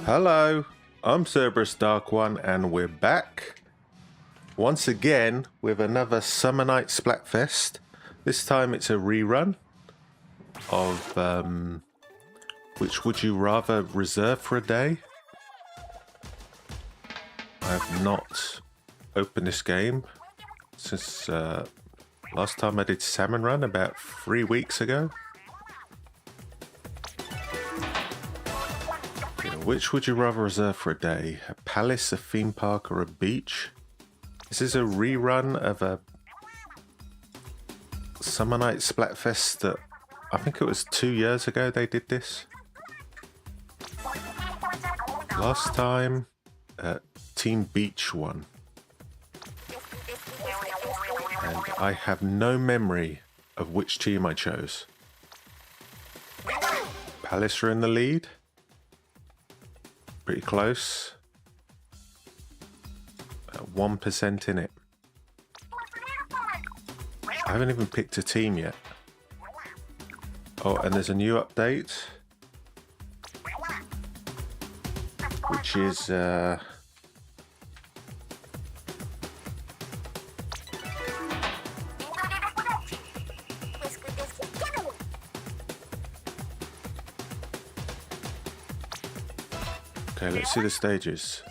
Hello, I'm Cerberus Dark One, and we're back once again with another Summer Nights Splatfest. This time it's a rerun of Which Would You Rather Reserve for a Day. I have not opened this game since last time I did Salmon Run about 3 weeks ago. Which would you rather reserve for a day? A palace, a theme park, or a beach? This is a rerun of a Summer Nights Splatfest that I think it was 2 years ago they did this. Last time, Team Beach won. And I have no memory of which team I chose. Palace are in the lead. Pretty close. 1% in it. I haven't even picked a team yet. Oh, and there's a new update. Which is... Okay, let's see the stages.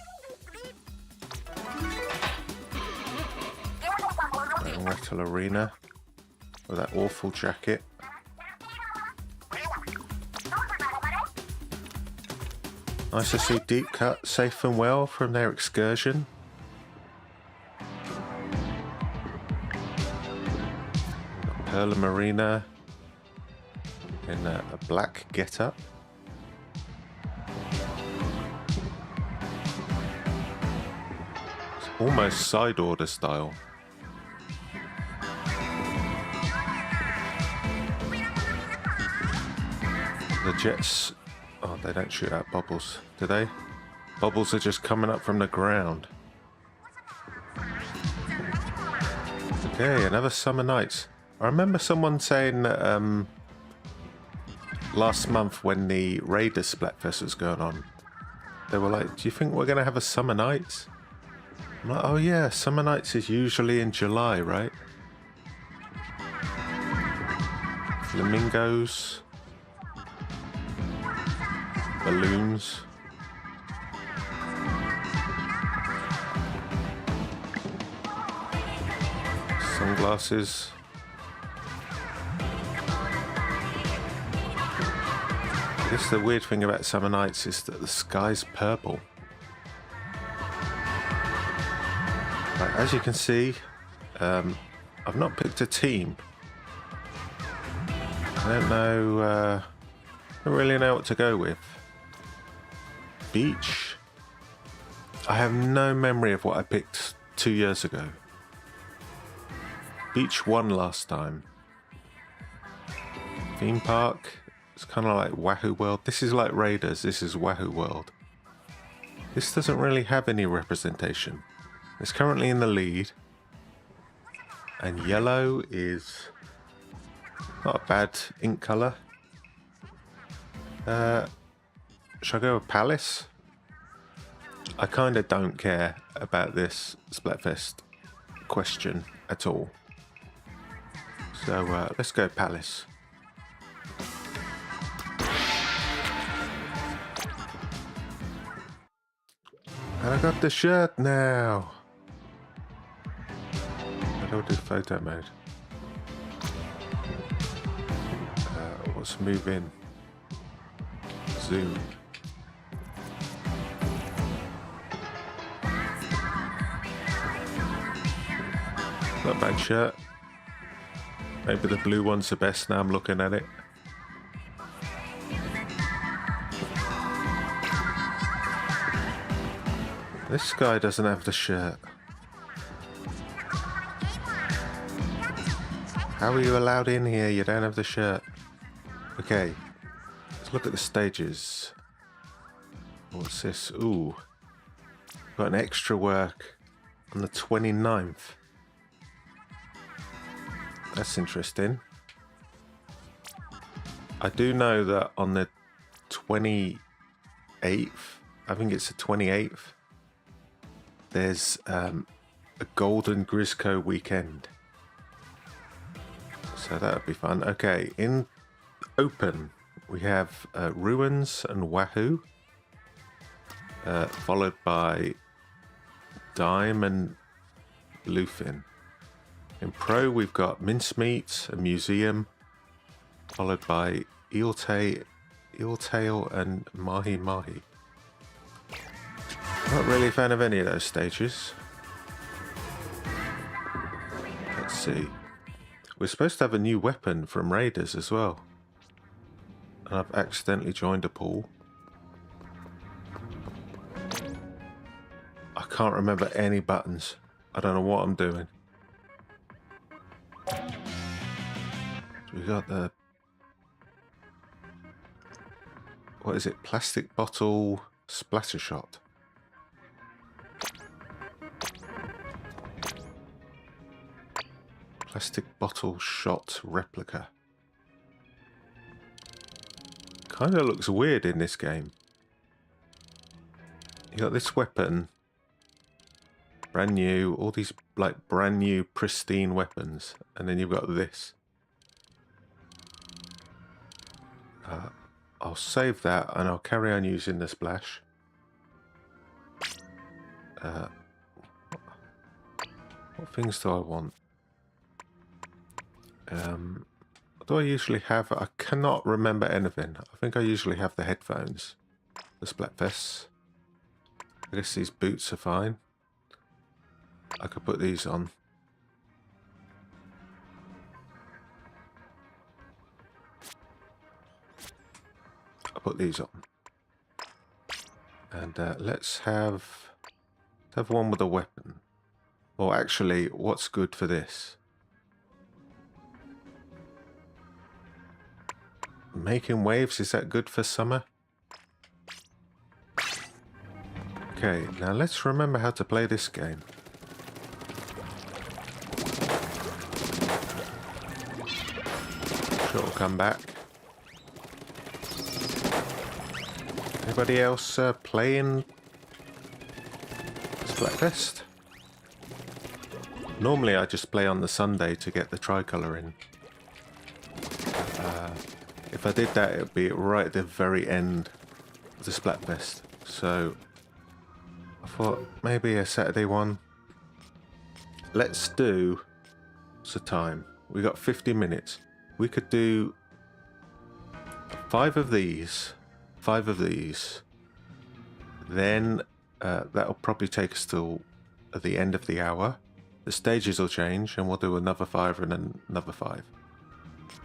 Rattle Arena with that awful jacket. Nice to see Deep Cut safe and well from their excursion. Perla Marina in a black get-up. Almost side order style. The jets, oh, they don't shoot out bubbles, do they? Bubbles are just coming up from the ground. Okay, another Summer Nights. I remember someone saying that last month when the Raiders Splatfest was going on, they were like, do you think we're going to have a Summer Nights? I'm like, oh yeah, Summer Nights is usually in July, right? Flamingos. Balloons. Sunglasses. I guess the weird thing about Summer Nights is that the sky's purple. Right, as you can see, I've not picked a team. I don't know, I don't really know what to go with. Beach. I have no memory of what I picked 2 years ago. Beach won last time. Theme park. It's kind of like Wahoo World. This is like Raiders. This is Wahoo World. This doesn't really have any representation. It's currently in the lead. And yellow is not a bad ink colour. Should I go with Palace? I kind of don't care about this Splatfest question at all. So let's go Palace. And I got the shirt now. I don't do photo mode. Let's move in. Zoom. Not a bad shirt. Maybe the blue one's the best now I'm looking at it. This guy doesn't have the shirt. How are you allowed in here? You don't have the shirt. Okay. Let's look at the stages. What's this? Ooh. Got an extra work on the 29th. That's interesting. I do know that on the 28th I think it's the 28th. There's a Golden Grisco weekend. So that would be fun. Okay, in open, we have Ruins and Wahoo. Followed by Dime and Bluefin. In Pro, we've got Mincemeat, a Museum, followed by Eeltail and Mahi Mahi. Not really a fan of any of those stages. Let's see. We're supposed to have a new weapon from Raiders as well. And I've accidentally joined a pool. I can't remember any buttons. I don't know what I'm doing. So we got the... What is it? Plastic bottle splatter shot. Plastic bottle shot replica. Kind of looks weird in this game. You got this weapon. Brand new, all these like brand new pristine weapons, and then you've got this. I'll save that and I'll carry on using the splash. What things do I want? What do I usually have? I cannot remember anything. I think I usually have the headphones. The Splatfests. I guess these boots are fine. I could put these on. I'll put these on. And let's have one with a weapon. Well, actually, what's good for this? Making waves, is that good for summer? Okay, now let's remember how to play this game. Sure, it'll come back. Anybody else playing Splatfest? Normally I just play on the Sunday to get the tricolour in. If I did that, it would be right at the very end of the Splatfest. So I thought maybe a Saturday one. Let's do... What's the time? We got 50 minutes. We could do 5 of these. 5 of these. Then that'll probably take us till at the end of the hour. The stages will change and we'll do another 5 and then another 5.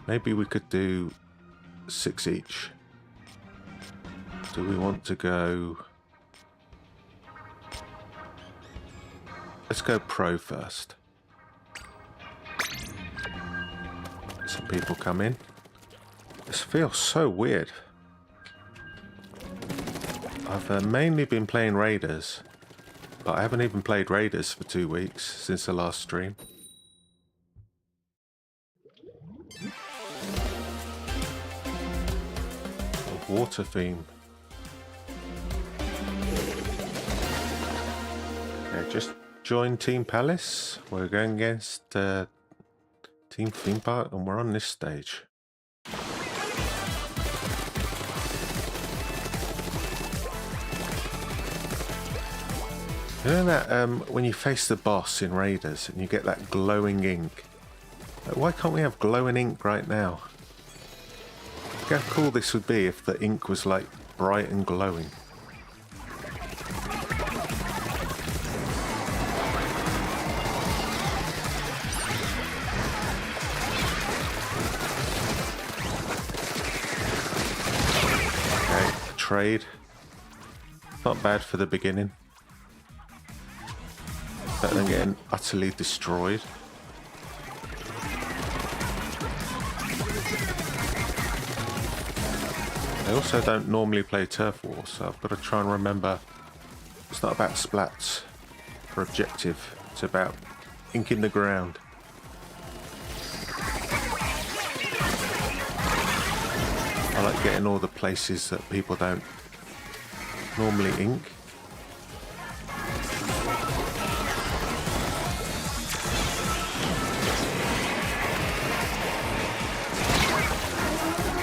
Maybe we could do 6 each. Do we want to go... Let's go pro first. Some people come in. This feels so weird. I've mainly been playing Raiders, but I haven't even played Raiders for 2 weeks since the last stream. A water theme. Okay, just joined Team Palace. We're going against Team Theme Park and we're on this stage. You know that when you face the boss in Raiders and you get that glowing ink? Like, why can't we have glowing ink right now? Look how cool this would be if the ink was like bright and glowing. Okay, trade. Not bad for the beginning. Better than getting utterly destroyed. I also don't normally play Turf War, so I've got to try and remember it's not about splats for objective, it's about inking the ground. I like getting all the places that people don't Normally ink.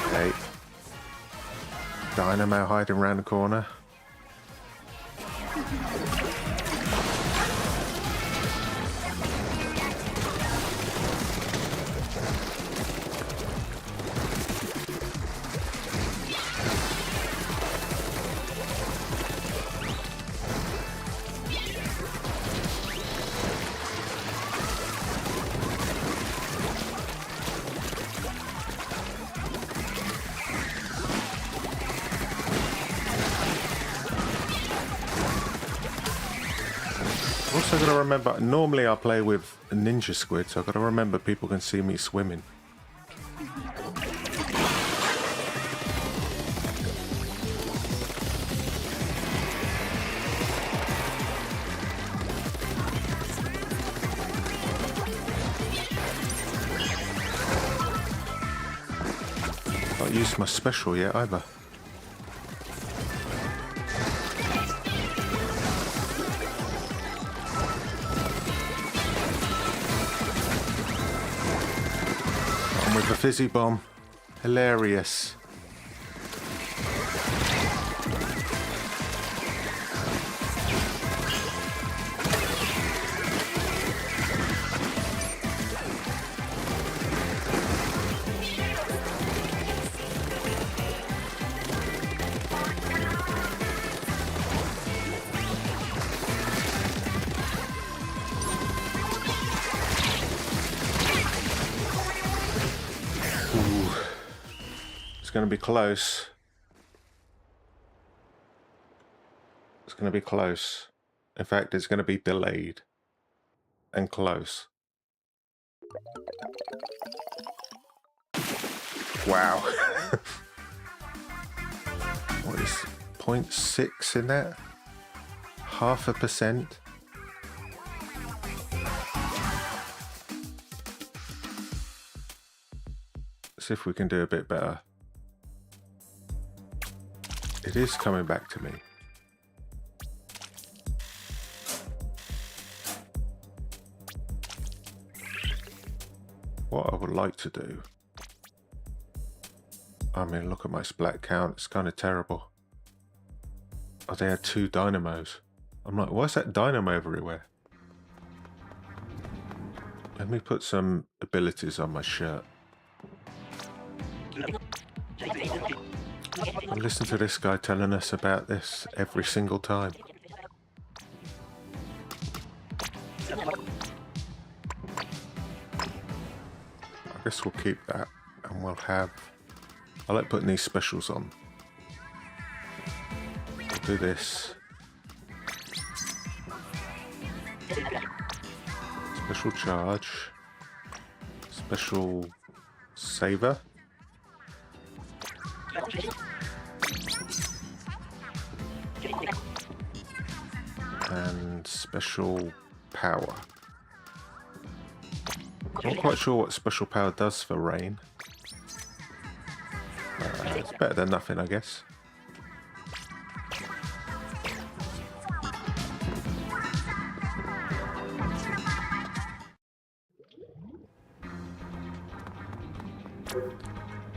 Okay. Dynamo hiding around the corner. Also got to remember, normally I play with a ninja squid, so I've got to remember people can see me swimming. Not used my special yet either. With the fizzy bomb. Hilarious. It's going to be close. It's going to be close. In fact, it's going to be delayed and close. Wow. What is 0.6 in that? 0.5%. See if we can do a bit better. It is coming back to me. What I would like to do, I mean, look at my splat count, it's kind of terrible. Oh, they had 2 dynamos. I'm like, why is that dynamo everywhere? Let me put some abilities on my shirt. I listen to this guy telling us about this every single time. I guess we'll keep that, and we'll have... I like putting these specials on. We'll do this. Special charge. Special saver. And special power. Not quite sure what special power does for rain. It's better than nothing, I guess.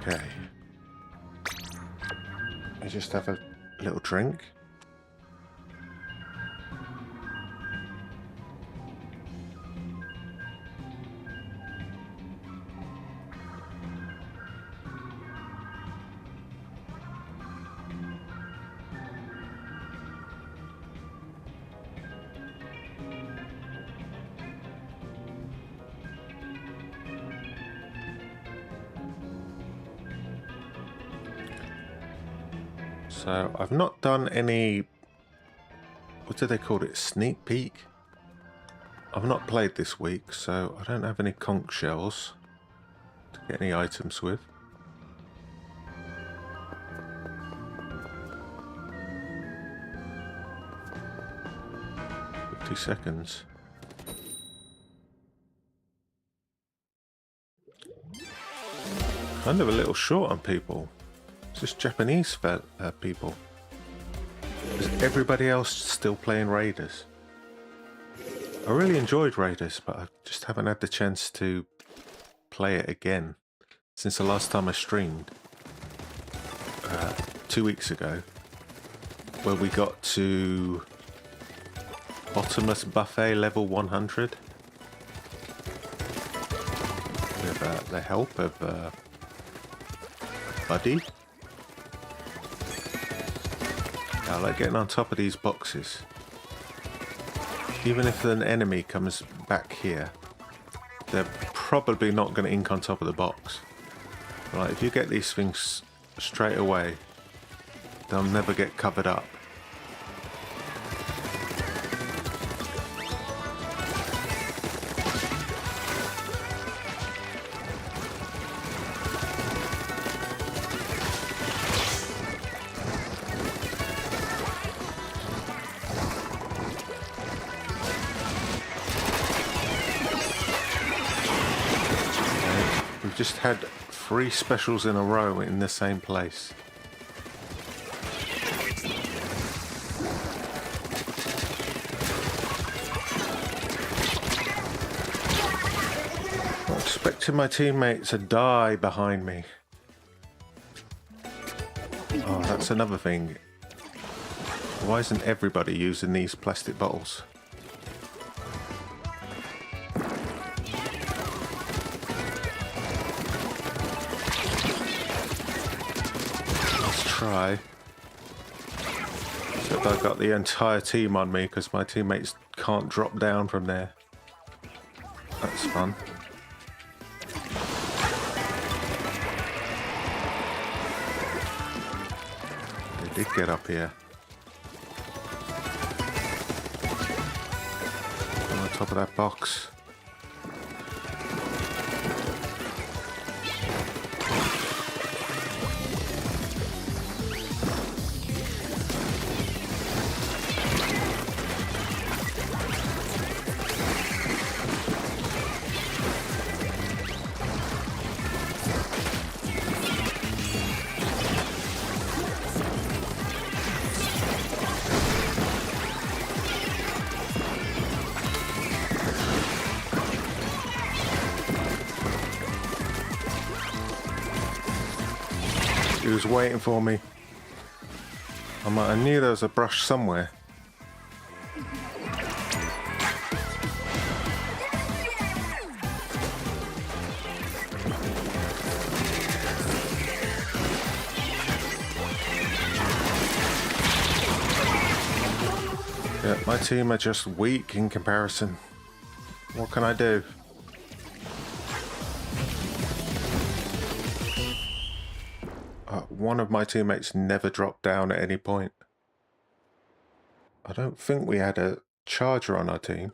Okay. I just have a little drink. So I've not done any, what do they call it, sneak peek? I've not played this week, so I don't have any conch shells to get any items with. Seconds. Kind of a little short on people. It's just Japanese people. Is everybody else still playing Raiders? I really enjoyed Raiders, but I just haven't had the chance to play it again since the last time I streamed 2 weeks ago, where we got to Bottomless Buffet level 100 with the help of Buddy. I like getting on top of these boxes. Even if an enemy comes back here, they're probably not going to ink on top of the box. Right, if you get these things straight away, they'll never get covered up. We've just had 3 specials in a row in the same place. I'm expecting my teammate to die behind me. Oh, that's another thing. Why isn't everybody using these plastic bottles? Try. Except I've got the entire team on me because my teammates can't drop down from there. That's fun. They did get up here. On top of that box. He was waiting for me. I knew there was a brush somewhere. Yeah, my team are just weak in comparison. What can I do? One of my teammates never dropped down at any point. I don't think we had a charger on our team.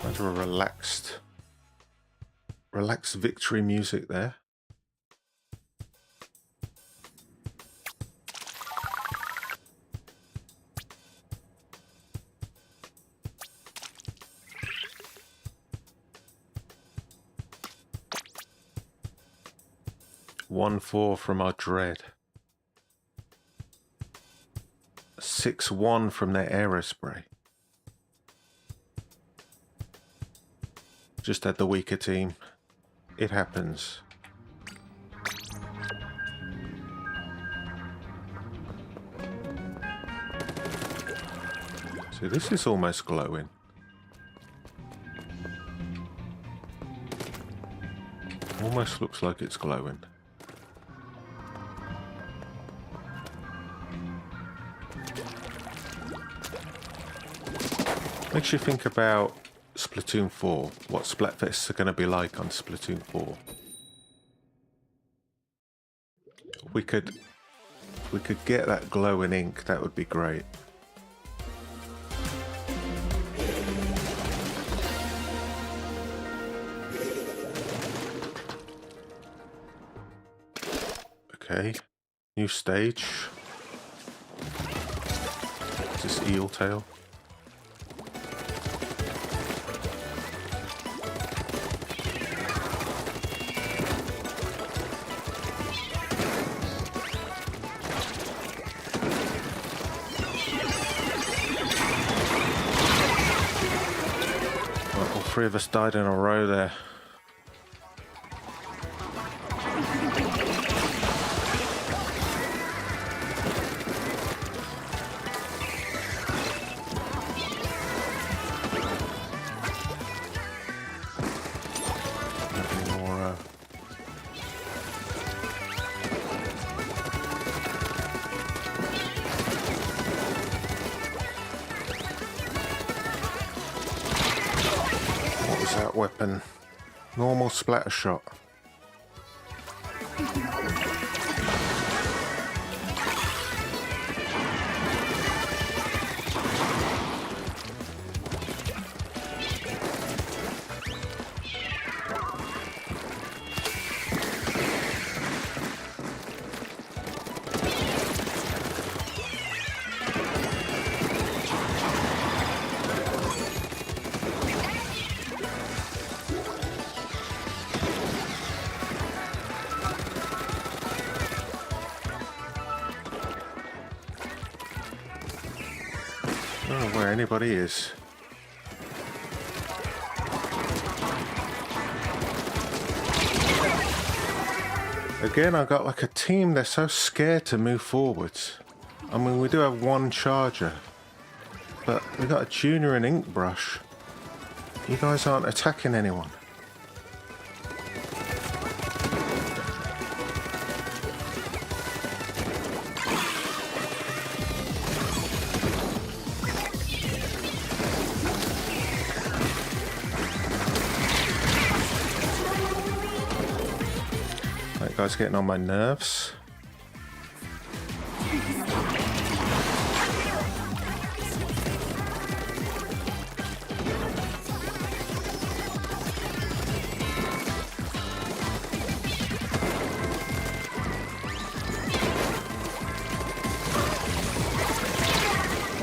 Kind of a relaxed victory music there. One 4 from our dread. 6-1 from their aerospray. Just had the weaker team. It happens. See, this is almost glowing. Almost looks like it's glowing. Makes you think about Splatoon 4, what Splatfests are going to be like on Splatoon 4. We could get that glowing ink, that would be great. Okay, new stage. Is this eel tail? 3 of us died in a row there. Nothing more. What was that weapon? Normal splatter shot. I don't know where anybody is. Again, I got like a team, they're so scared to move forwards. I mean, we do have one charger, but we got a junior and ink brush. You guys aren't attacking anyone. That guy's getting on my nerves.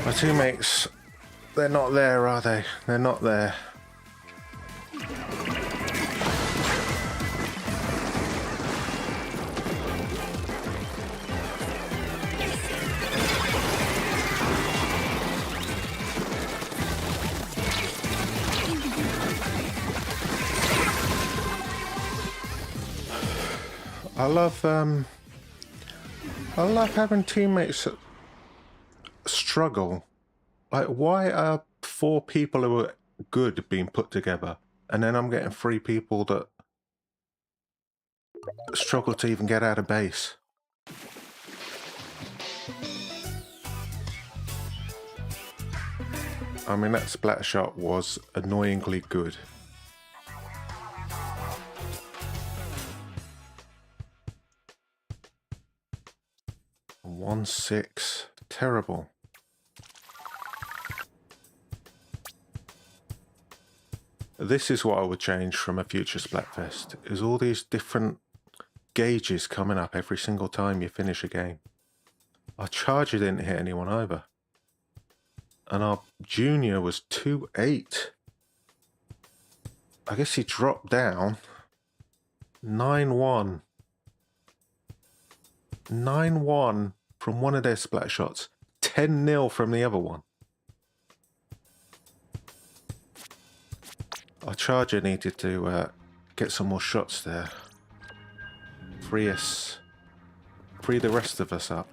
My teammates, they're not there, are they? They're not there. I love having teammates that struggle. Like, why are 4 people who are good being put together, and then I'm getting 3 people that struggle to even get out of base? I mean, that splatter shot was annoyingly good. 1-6. Terrible. This is what I would change from a future Splatfest, is all these different gauges coming up every single time you finish a game. Our charger didn't hit anyone either. And our junior was 2-8. I guess he dropped down. 9-1. 9-1 from one of their splat shots. 10-0 from the other one. Our charger needed to get some more shots there. Free the rest of us up.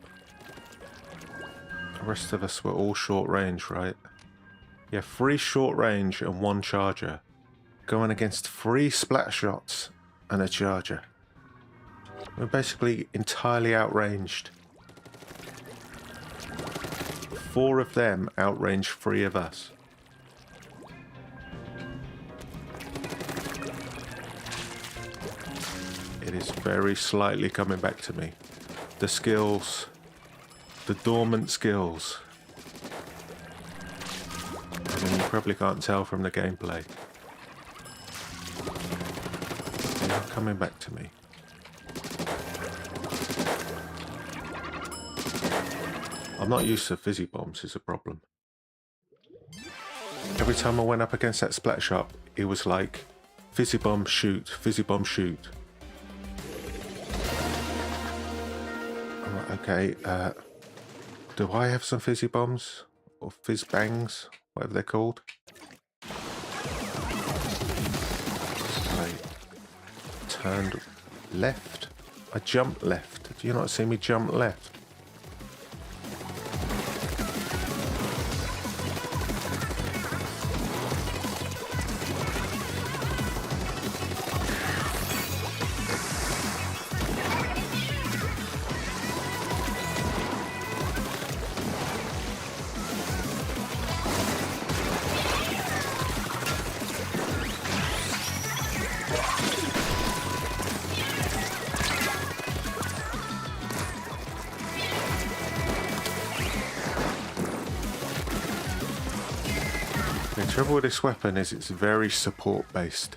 The rest of us were all short range, right? Yeah, 3 short range and 1 charger. Going against 3 splat shots and a charger. We're basically entirely outranged. 4 of them outrange 3 of us. It is very slightly coming back to me. The skills, the dormant skills. I mean, you probably can't tell from the gameplay. They are coming back to me. I'm not used to fizzy bombs is a problem. Every time I went up against that splat shot, it was like, fizzy bomb shoot, fizzy bomb shoot. I'm like, okay, do I have some fizzy bombs? Or fizz bangs, whatever they're called? turned left. I jumped left. Do you not see me jump left? The trouble with this weapon is it's very support based.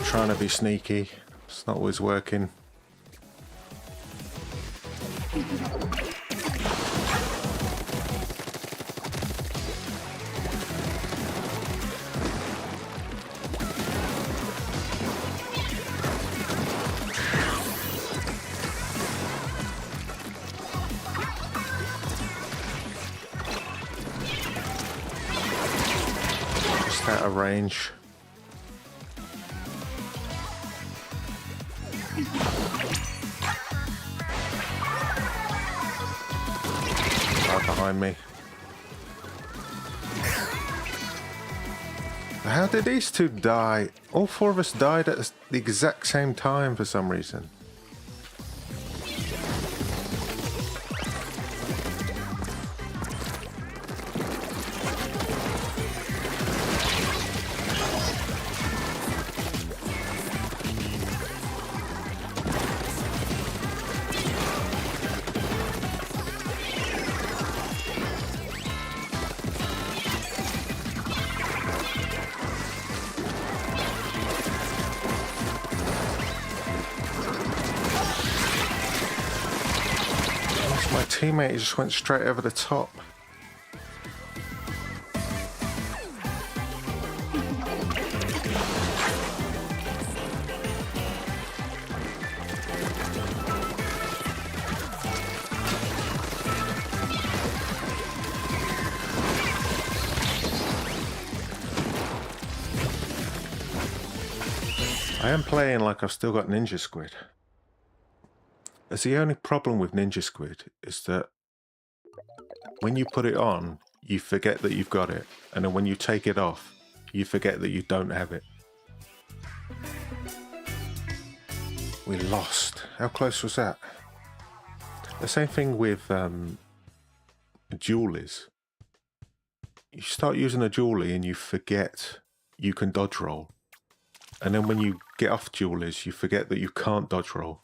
Trying to be sneaky, it's not always working. Just out of range. Behind me. How did these two die? All four of us died at the exact same time for some reason. My teammate just went straight over the top. I am playing like I've still got Ninja Squid. As the only problem with Ninja Squid is that when you put it on, you forget that you've got it. And then when you take it off, you forget that you don't have it. We lost. How close was that? The same thing with dualies. You start using a dualie and you forget you can dodge roll. And then when you get off dualies, you forget that you can't dodge roll.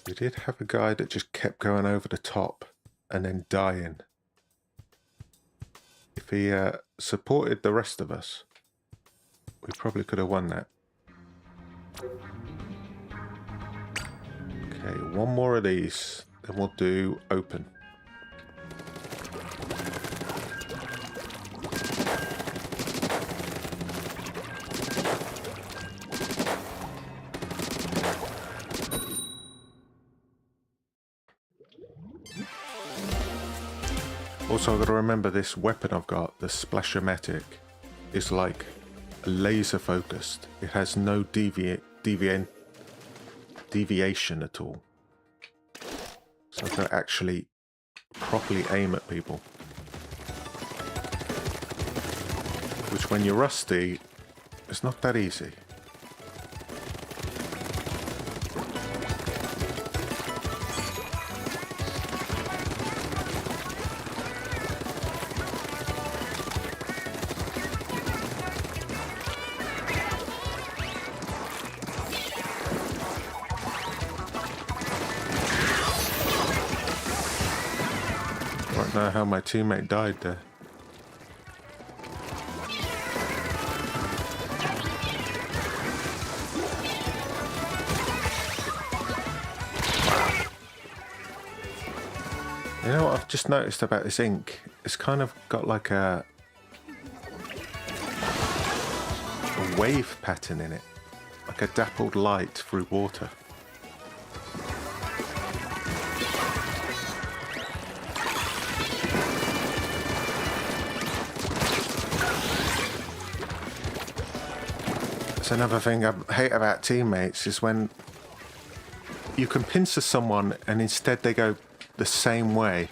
We did have a guy that just kept going over the top and then dying. If he supported the rest of us, we probably could have won that. Okay, one more of these, then we'll do open. Also, I've got to remember this weapon I've got, the Splashomatic, is like laser focused. It has no deviation at all. So I've got to actually properly aim at people. Which when you're rusty, it's not that easy. I don't know how my teammate died there. You know what I've just noticed about this ink? It's kind of got like a wave pattern in it. Like a dappled light through water. That's another thing I hate about teammates is when you can pincer someone and instead they go the same way.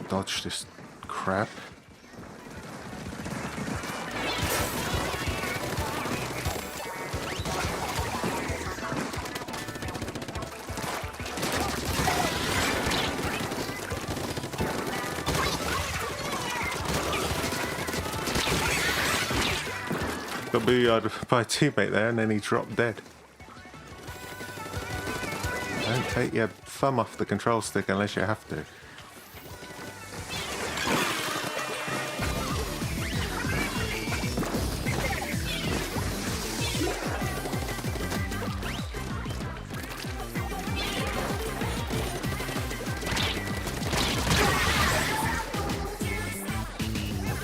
Dodge this crap. Got booyard by a teammate there and then he dropped dead. Don't take your thumb off the control stick unless you have to.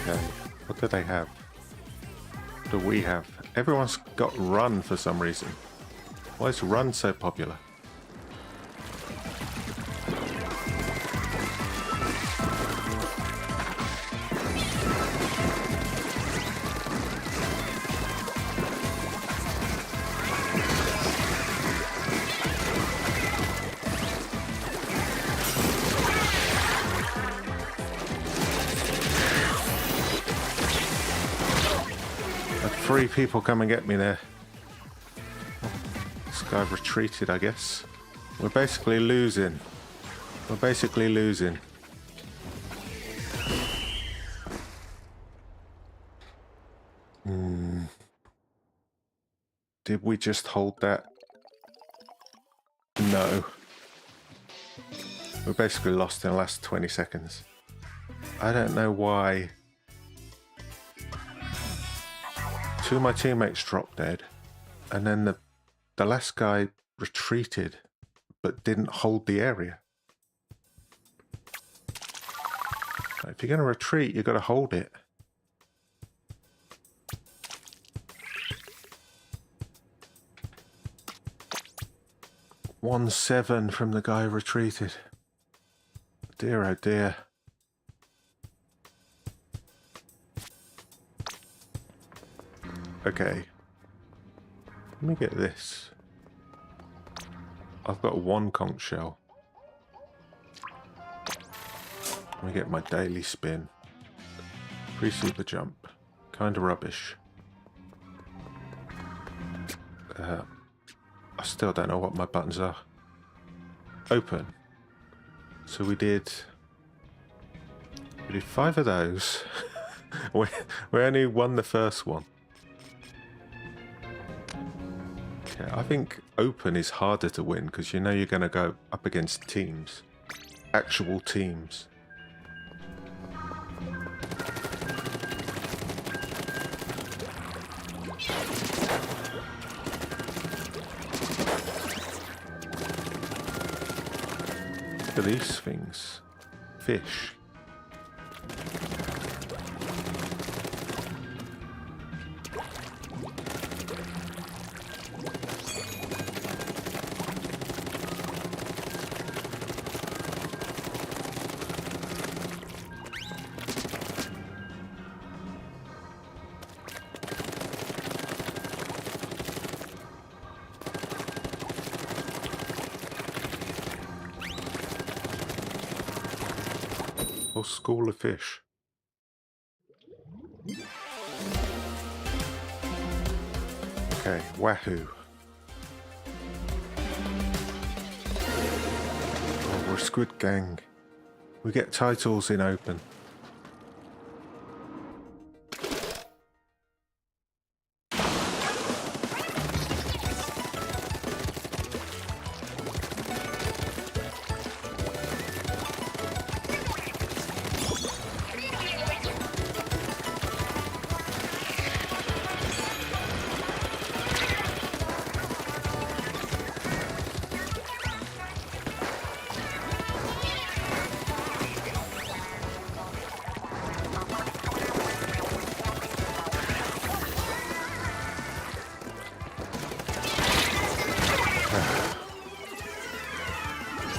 Okay, what do they have? What do we have? Everyone's got Run for some reason. Why is Run so popular? Three people come and get me there. This guy retreated, I guess. We're basically losing. We're basically losing. Did we just hold that? No. We're basically lost in the last 20 seconds. I don't know why. Two of my teammates dropped dead, and then the last guy retreated, but didn't hold the area. If you're going to retreat, you've got to hold it. $1-7 from the guy who retreated. Dear oh dear. Okay, let me get this. I've got one conch shell. Let me get my daily spin. Free super jump. Kinda rubbish. I still don't know what my buttons are. Open. So we did 5 of those. we only won the first one. Okay, I think open is harder to win because you know you're going to go up against teams. Actual teams. Look at these things. Fish. Or school of fish. Okay, wahoo. Oh, we're a Squid Gang. We get titles in open.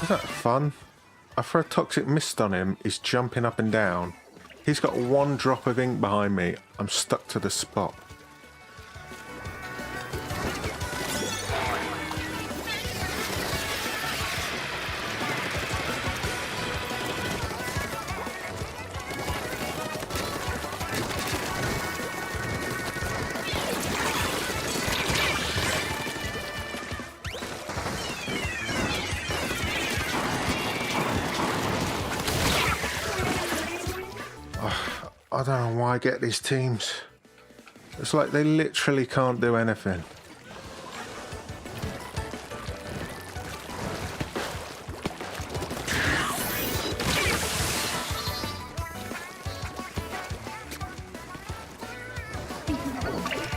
Is that fun? I throw a toxic mist on him, he's jumping up and down. He's got one drop of ink behind me. I'm stuck to the spot. I don't know why I get these teams. It's like they literally can't do anything.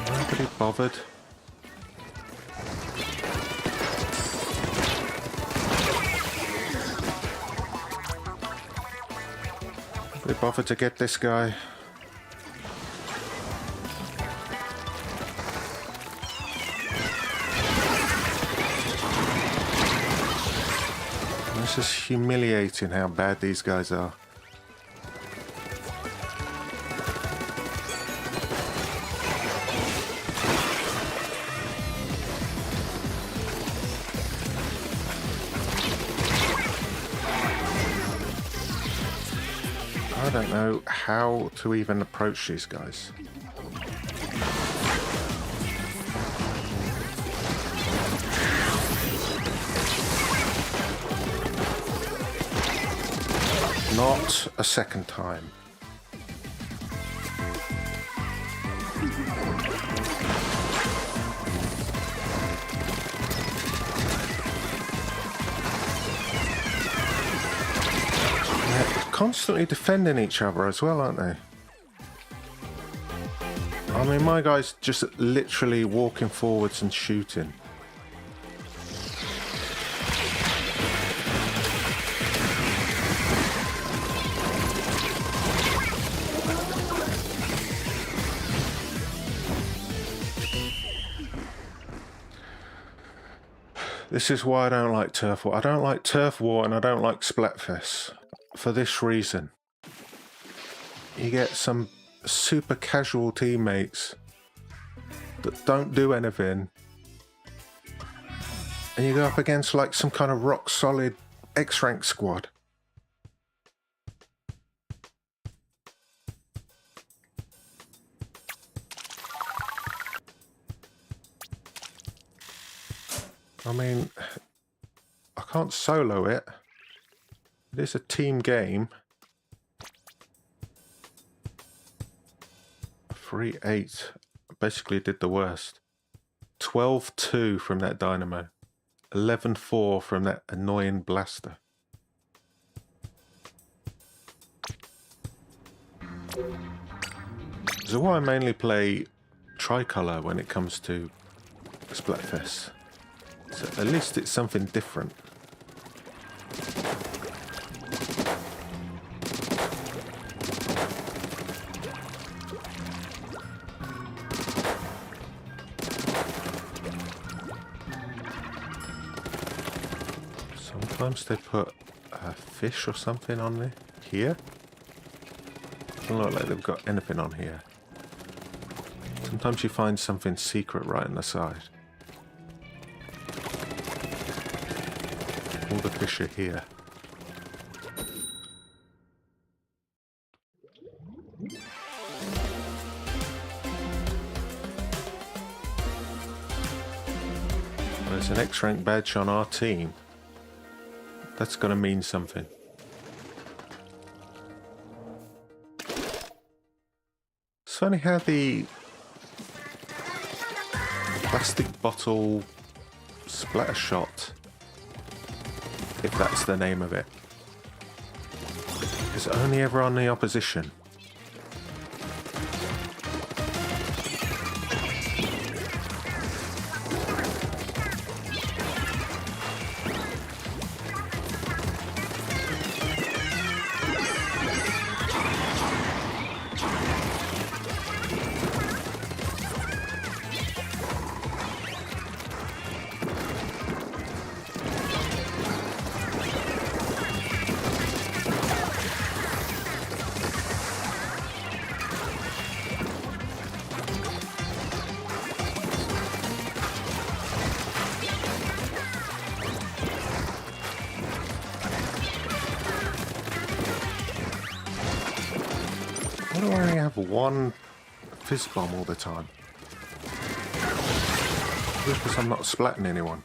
Nobody bothered. Nobody bothered to get this guy. This is humiliating how bad these guys are. I don't know how to even approach these guys. Not a second time. They're constantly defending each other as well, aren't they? I mean, my guy's just literally walking forwards and shooting. This is why I don't like Turf War. I don't like Turf War and I don't like Splatfest. For this reason. You get some super casual teammates that don't do anything. And you go up against like some kind of rock solid X-rank squad. I mean, I can't solo it. It is a team game. 3-8. Basically did the worst. 12-2 from that Dynamo. 11-4 from that annoying blaster. So why I mainly play Tricolour when it comes to Splatfest. So at least it's something different. Sometimes they put a fish or something on there. Here? Doesn't look like they've got anything on here. Sometimes you find something secret right on the side. All the fish are here. There's an X-rank badge on our team. That's going to mean something. It's funny how the plastic bottle splatter shot, if that's the name of it, is only ever on the opposition. have one fizz bomb all the time? Just because I'm not splatting anyone.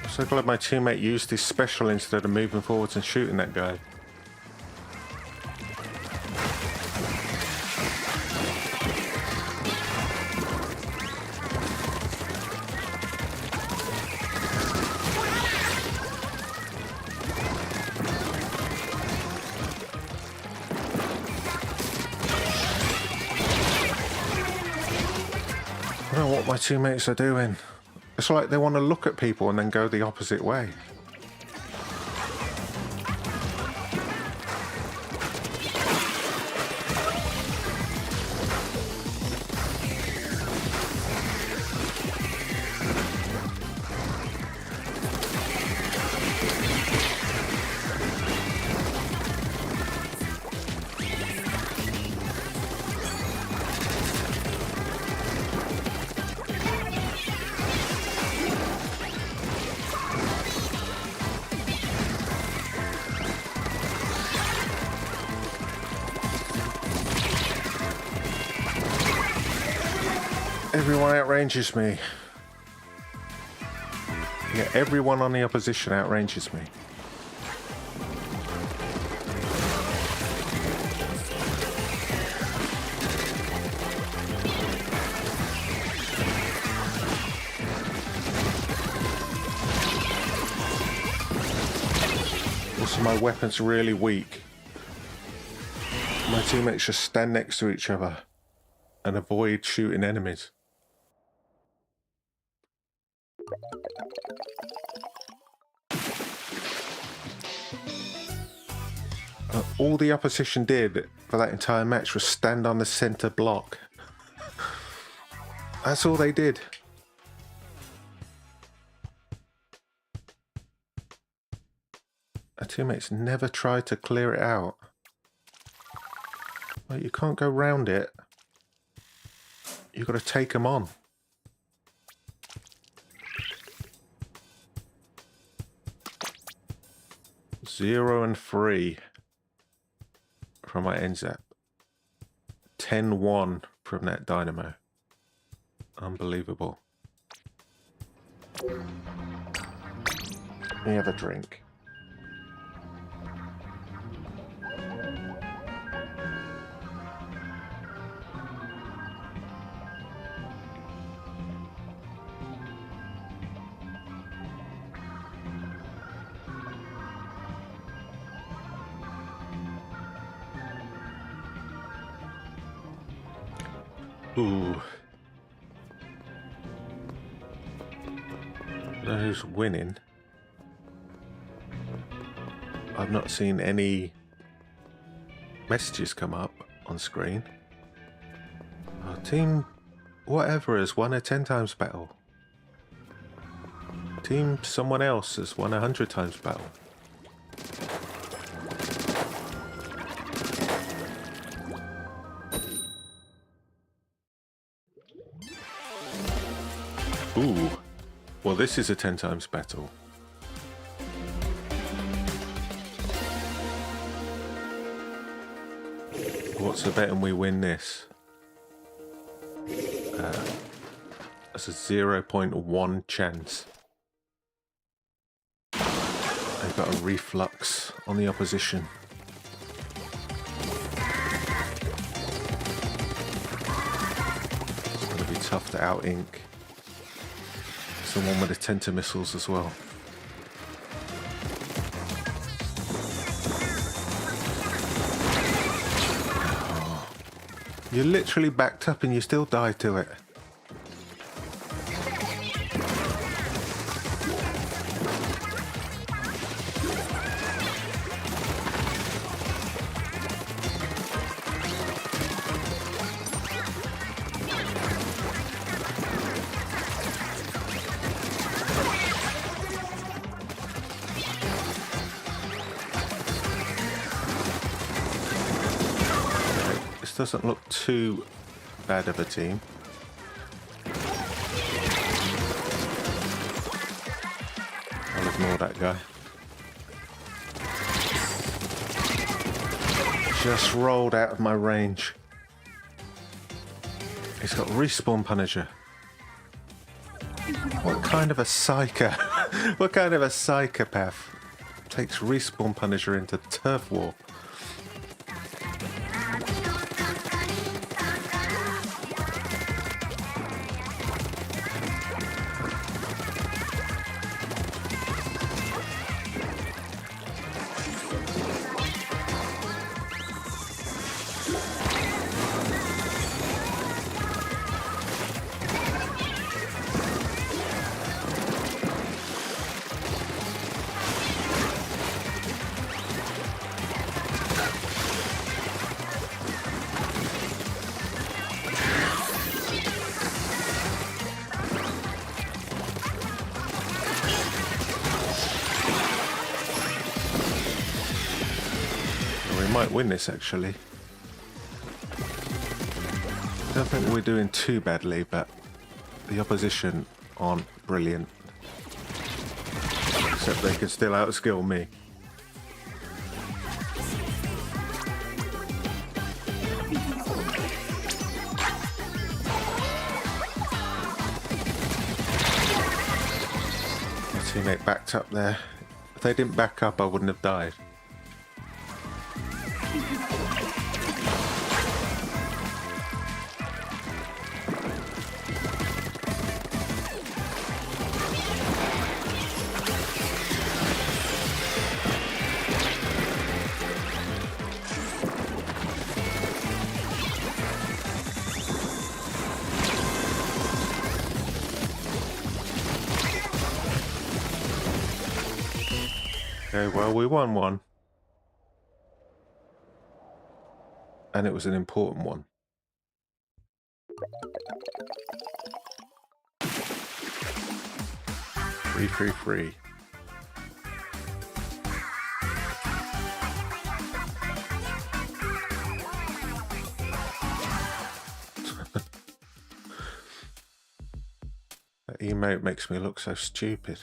So glad my teammate used his special instead of moving forwards and shooting that guy. I don't know what my teammates are doing. It's like they want to look at people and then go the opposite way. Everyone outranges me. Yeah, everyone on the opposition outranges me. Also, my weapon's really weak. My teammates just stand next to each other and avoid shooting enemies. All the opposition did for that entire match was stand on the center block. That's all they did. Our teammates never tried to clear it out. Well, you can't go round it. You've got to take them on. Zero and 3 from my NZAP. 10-1 from that dynamo. Unbelievable. Let me have a drink. Ooh. Know who's winning? I've not seen any messages come up on screen. Our team whatever has won a 10 times battle. Team someone else has won a 100 times battle. Ooh, well this is a 10 times battle. What's the bet and we win this? That's a 0.1 chance. They've got a reflux on the opposition. It's going to be tough to out-ink. Someone with the tenter missiles as well. Oh. You're literally backed up and you still die to it. doesn't look too bad of a team. I'll ignore that guy. Just rolled out of my range. He's got respawn Punisher. What kind of a psycho? What kind of a psychopath takes respawn Punisher into turf war? Might win this actually. Don't think we're doing too badly, but the opposition aren't brilliant. Except they can still outskill me. My teammate backed up there. If they didn't back up, I wouldn't have died. Okay, well, we won one. And it was an important one. Free. That emote makes me look so stupid.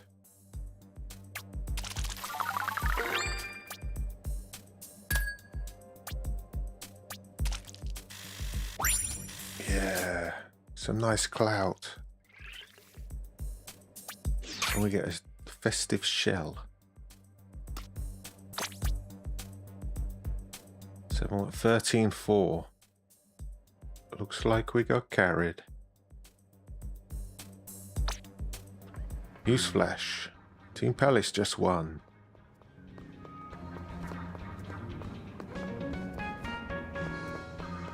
Yeah, some nice clout. And we get a festive shell. 13-4. Looks like we got carried. Newsflash. Team Palace just won.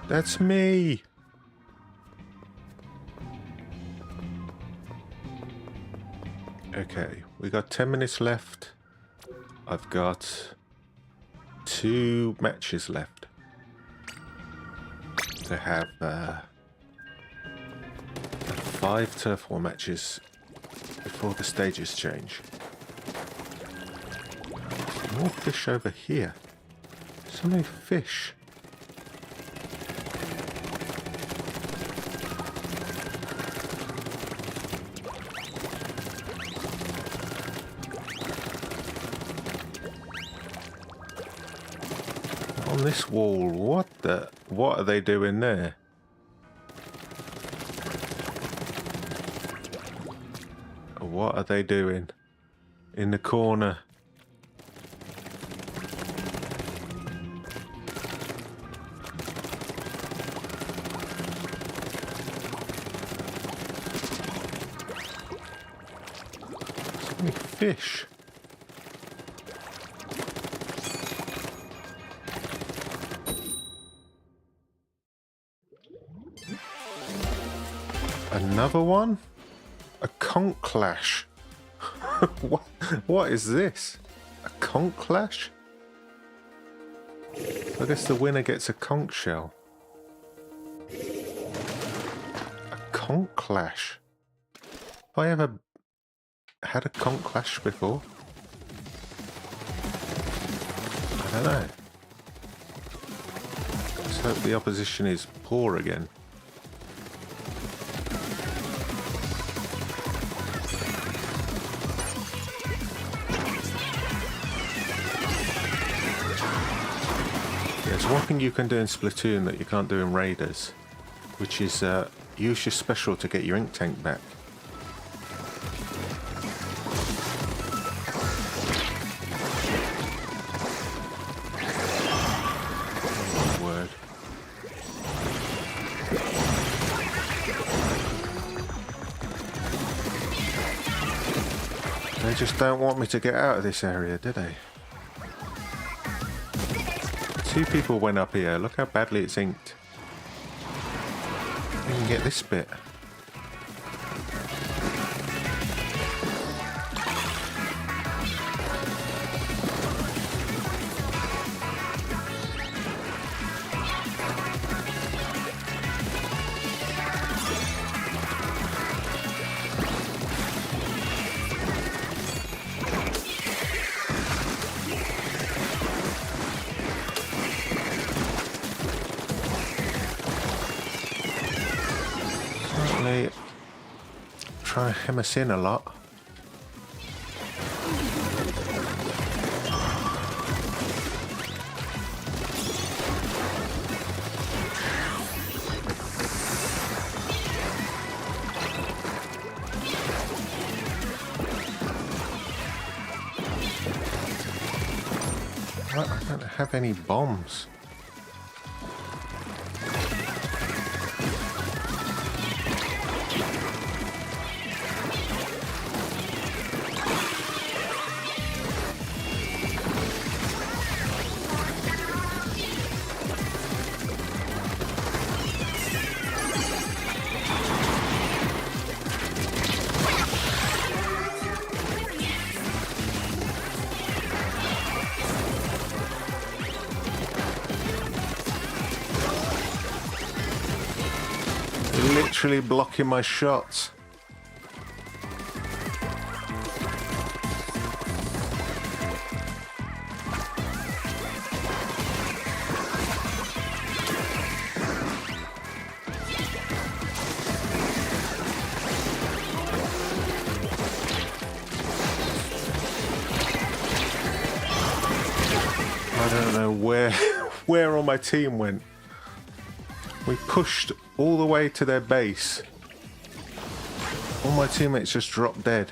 That's me! Okay, we got 10 minutes left. I've got 2 matches left to have 5 turf war matches before the stages change. More fish over here. So many fish. On this wall, what are they doing there? What are they doing in the corner? So many fish. Another one? A conch clash. What is this? A conch clash? I guess the winner gets a conch shell. A conch clash. Have I ever had a conch clash before? I don't know. Let's hope the opposition is poor again. There's one thing you can do in Splatoon that you can't do in Raiders, which is use your special to get your ink tank back. Oh, word. They just don't want me to get out of this area, do they? 2 people went up here. Look how badly it's inked. You can get this bit. Try and hem us in a lot. I don't have any bombs. Literally blocking my shots. I don't know where all my team went. We pushed all the way to their base. All my teammates just dropped dead.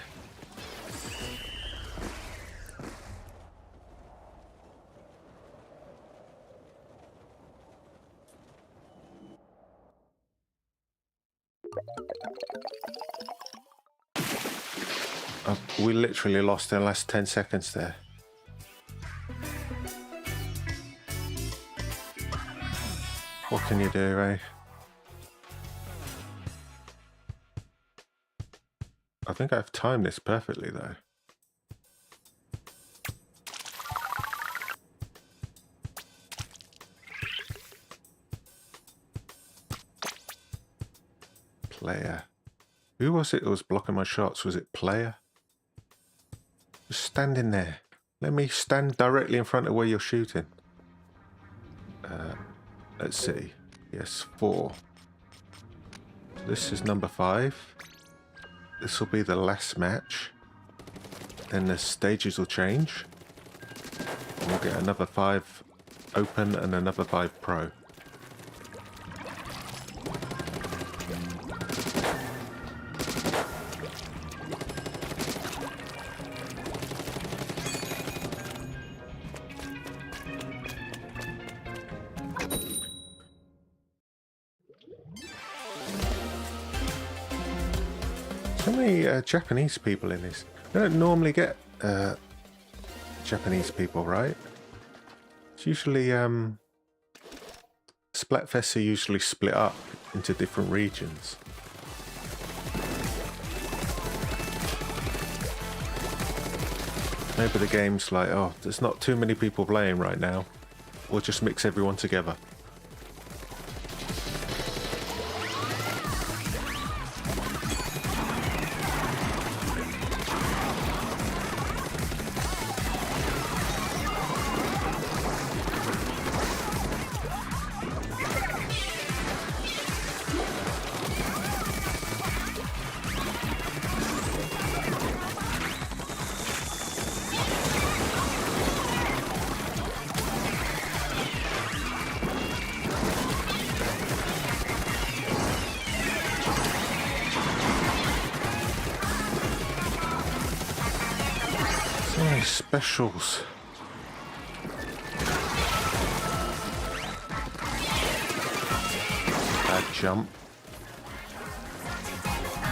We literally lost in the last 10 seconds there. What can you do, eh? I think I've timed this perfectly, though. Player. Who was it that was blocking my shots? Was it player? Just standing there. Let me stand directly in front of where you're shooting. Let's see. Yes, 4. This is number 5. This will be the last match. Then the stages will change. And we'll get another 5 open and another 5 pro. So many Japanese people in this. I don't normally get Japanese people, right? It's usually Splatfests are usually split up into different regions. Maybe the game's like, oh, there's not too many people playing right now. We'll just mix everyone together. specials. Bad jump.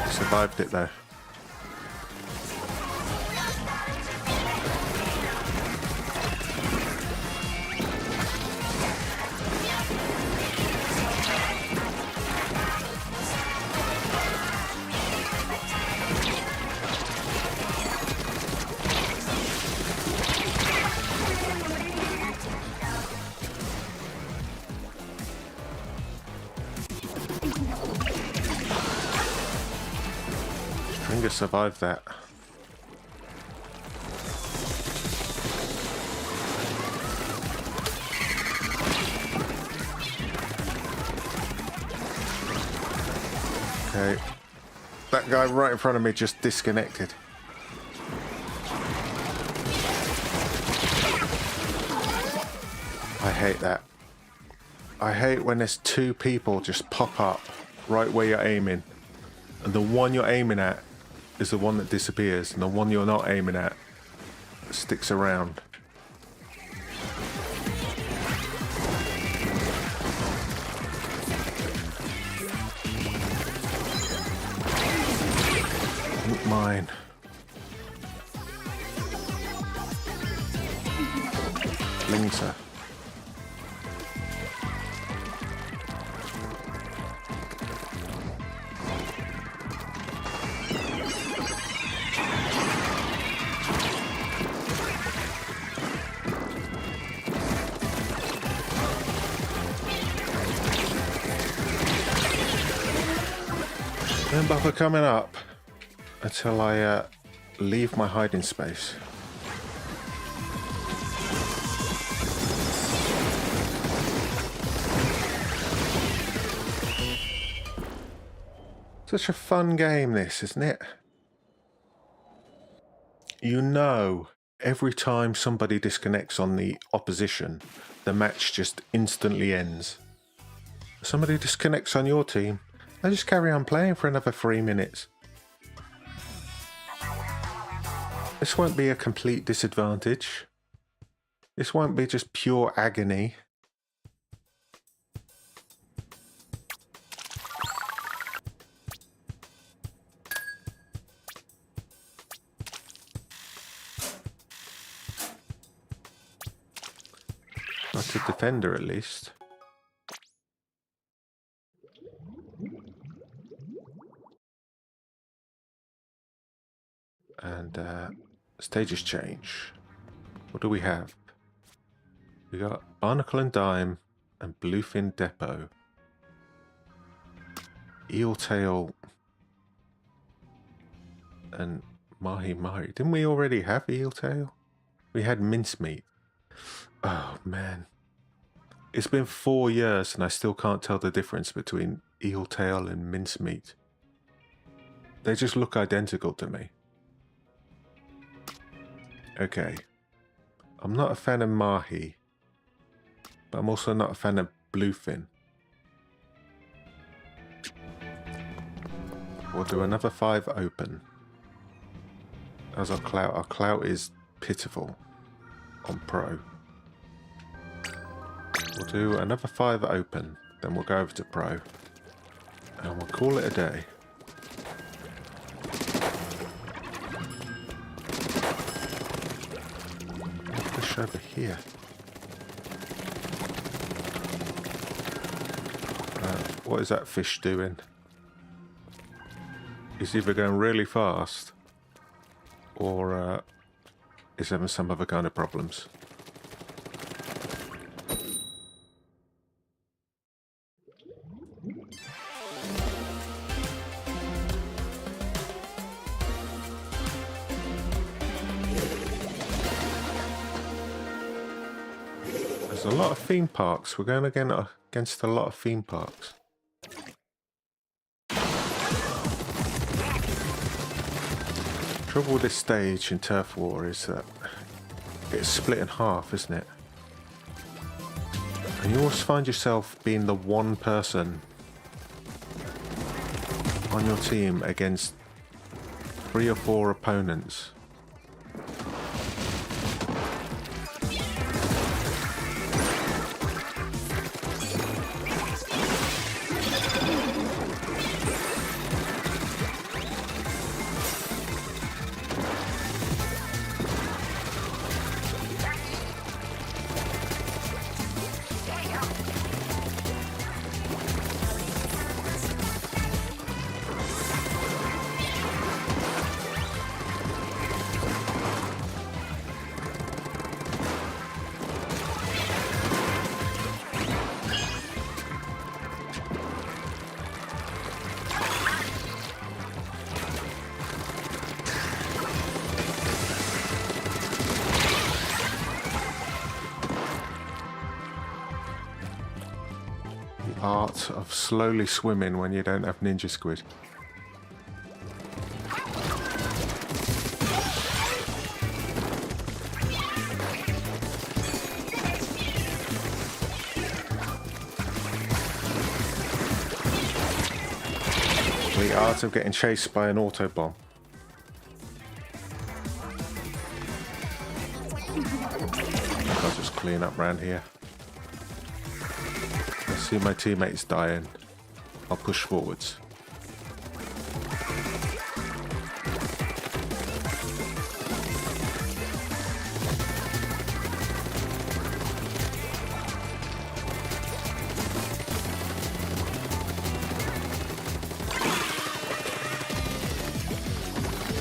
Survived it though. Stringer survived that. Okay. That guy right in front of me just disconnected. I hate that. I hate when there's two people just pop up right where you're aiming. And the one you're aiming at is the one that disappears. And the one you're not aiming at sticks around. Not mine. Linker. Don't bother coming up until I leave my hiding space. Such a fun game this, isn't it? You know, every time somebody disconnects on the opposition, the match just instantly ends. If somebody disconnects on your team, they just carry on playing for another 3 minutes. This won't be a complete disadvantage. This won't be just pure agony. Not a defender, at least. And stages change. What do we have? We got Barnacle and Dime and Bluefin Depot. Eeltail and Mahi Mahi. Didn't we already have Eeltail? We had Mincemeat. Oh man. It's been 4 years and I still can't tell the difference between Eeltail and Mincemeat. They just look identical to me. Okay. I'm not a fan of Mahi. But I'm also not a fan of Bluefin. We'll do another 5 open. As our clout. Our clout is pitiful on Pro. We'll do another 5 open. Then we'll go over to Pro. And we'll call it a day. Fish over here. What is that fish doing? He's either going really fast or is having some other kind of problems. There's a lot of theme parks. We're going against a lot of theme parks. The trouble with this stage in Turf War is that it's split in half, isn't it? And you always find yourself being the one person on your team against 3 or 4 opponents. art of slowly swimming when you don't have ninja squid. The art of getting chased by an autobomb. I'll just clean up around here. I see my teammates dying. I'll push forwards.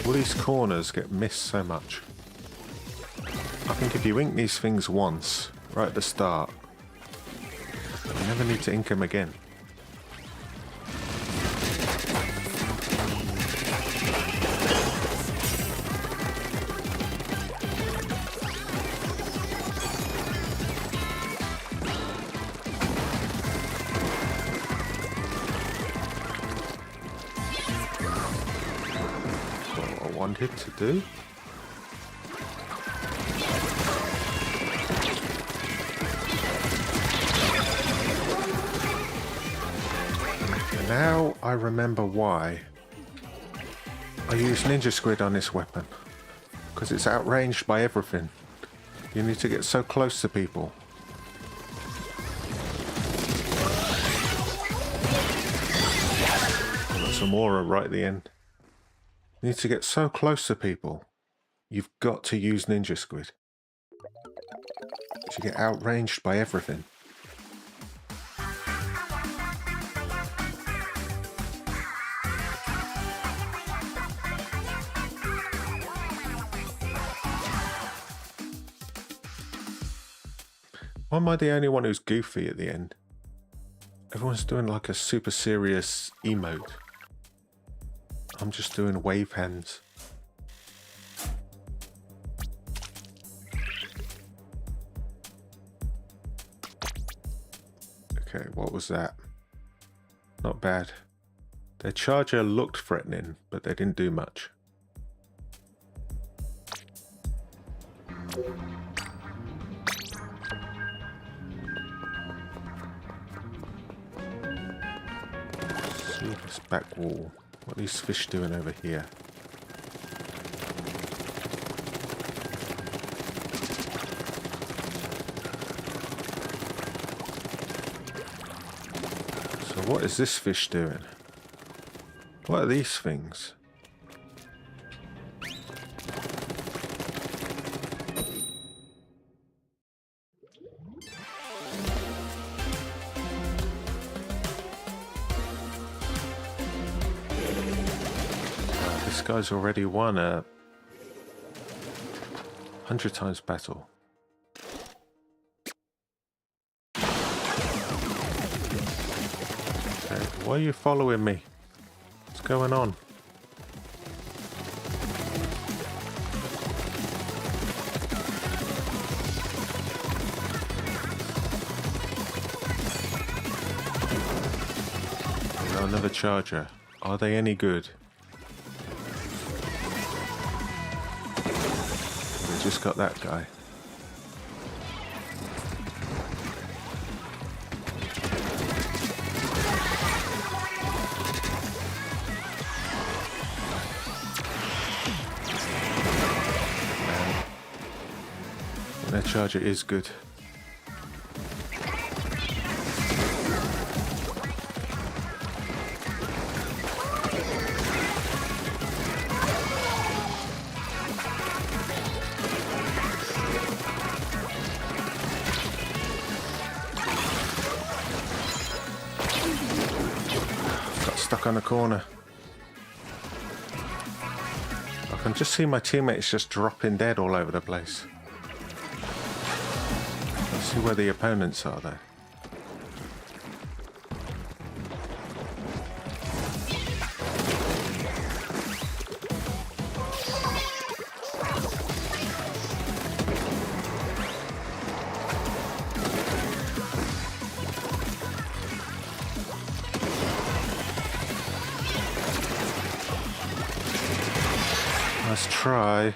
All these corners get missed so much. I think if you ink these things once, right at the start, you never need to ink them again. Wanted to do. And now I remember why I use Ninja Squid on this weapon, because it's outranged by everything. You need to get so close to people. Got some aura right at the end. You need to get so close to people, you've got to use Ninja Squid. You get outranged by everything. Why am I the only one who's goofy at the end? Everyone's doing like a super serious emote. I'm just doing wave hands. Okay, what was that? Not bad. Their charger looked threatening, but they didn't do much. See this back wall. What are these fish doing over here? So what is this fish doing? What are these things? This guy's already won a 100 times battle. Okay, why are you following me? What's going on? Oh, another charger. Are they any good? Just got that guy. That charger is good. Stuck on a corner. I can just see my teammates just dropping dead all over the place. Let's see where the opponents are though. Let's try.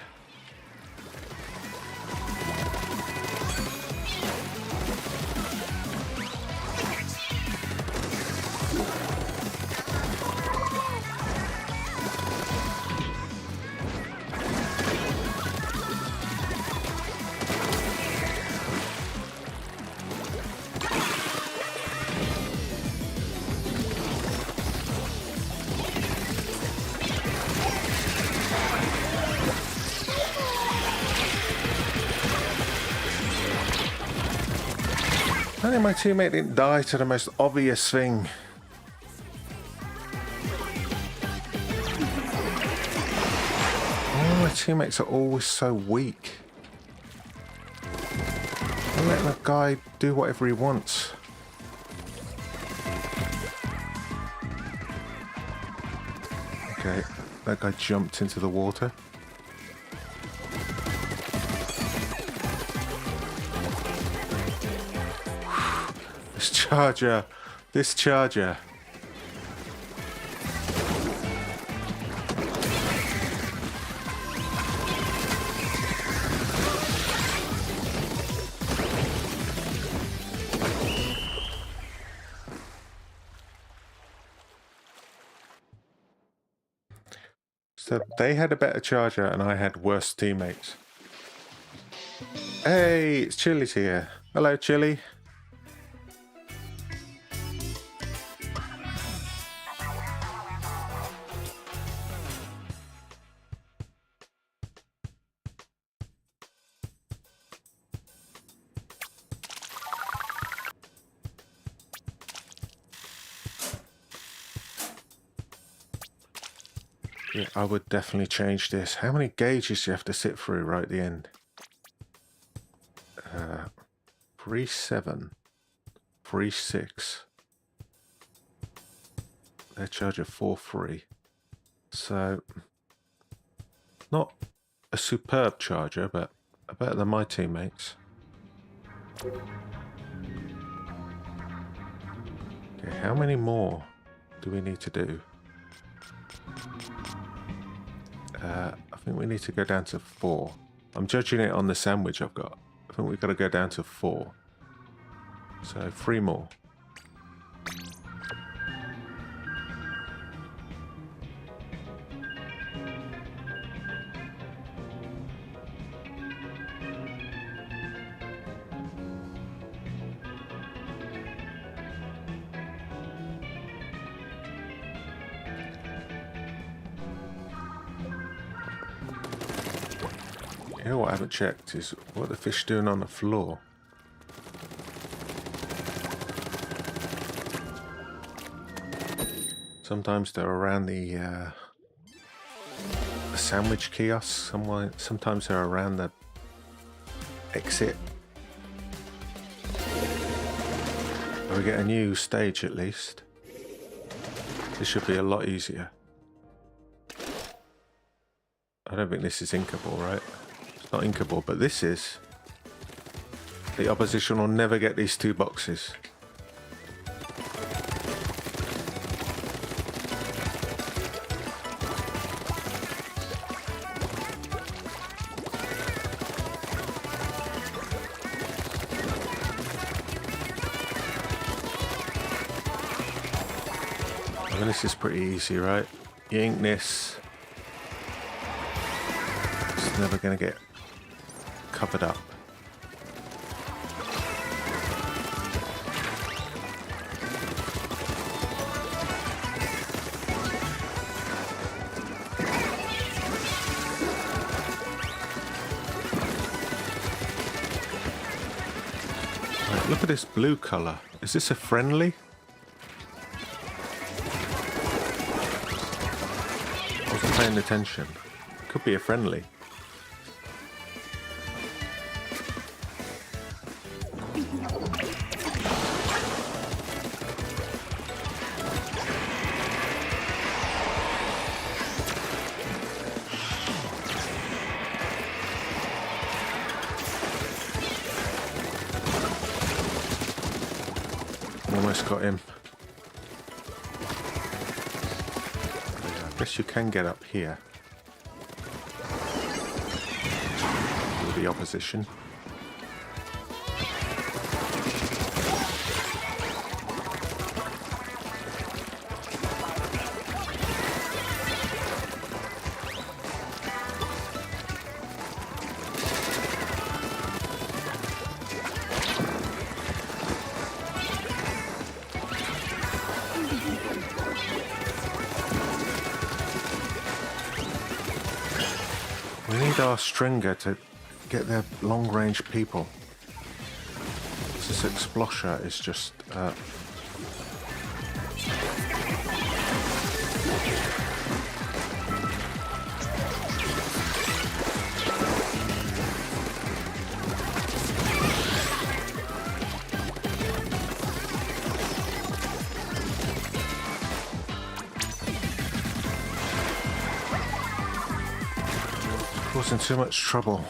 I think my teammate didn't die to the most obvious thing. Oh, my teammates are always so weak. I'm letting the guy do whatever he wants. Okay, that guy jumped into the water. This charger. So they had a better charger and I had worse teammates. Hey, it's Chili's here. Hello, Chili. Yeah, I would definitely change this. How many gauges do you have to sit through right at the end? 3.7, 3.6. Their charger 4.3. So, not a superb charger, but better than my teammates. Okay, how many more do we need to do? I think we need to go down to 4. I'm judging it on the sandwich I've got. I think we've got to go down to 4. So 3 more. You know what I haven't checked is what the fish doing on the floor. Sometimes they're around the sandwich kiosk. Sometimes they're around the exit. We get a new stage at least. This should be a lot easier. I don't think this is inkable, right? It's not inkable, but this is. The opposition will never get these 2 boxes. I mean, this is pretty easy, right? You ink this. It's never going to get covered up. Right, look at this blue color. Is this a friendly? I wasn't paying attention. Could be a friendly. Almost got him. I guess you can get up here. the opposition. We need our stringer to get their long-range people. This Explosher is just... causing too much trouble.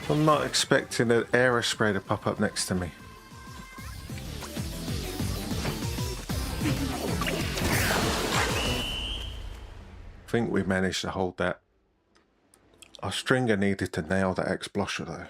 I'm not expecting an aerospray to pop up next to me. I think we managed to hold that. Our stringer needed to nail that Explosher though.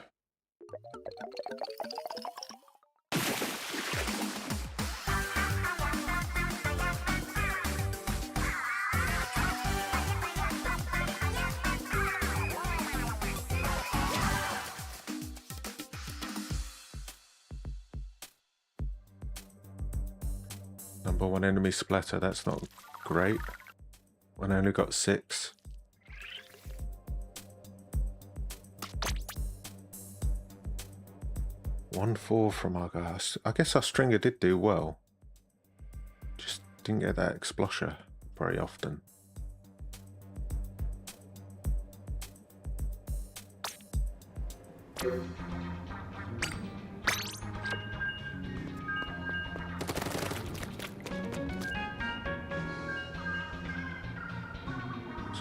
Number 1 enemy splatter, that's not great. When I only got 6. One 4 from our guys. I guess our stringer did do well. Just didn't get that Explosher very often.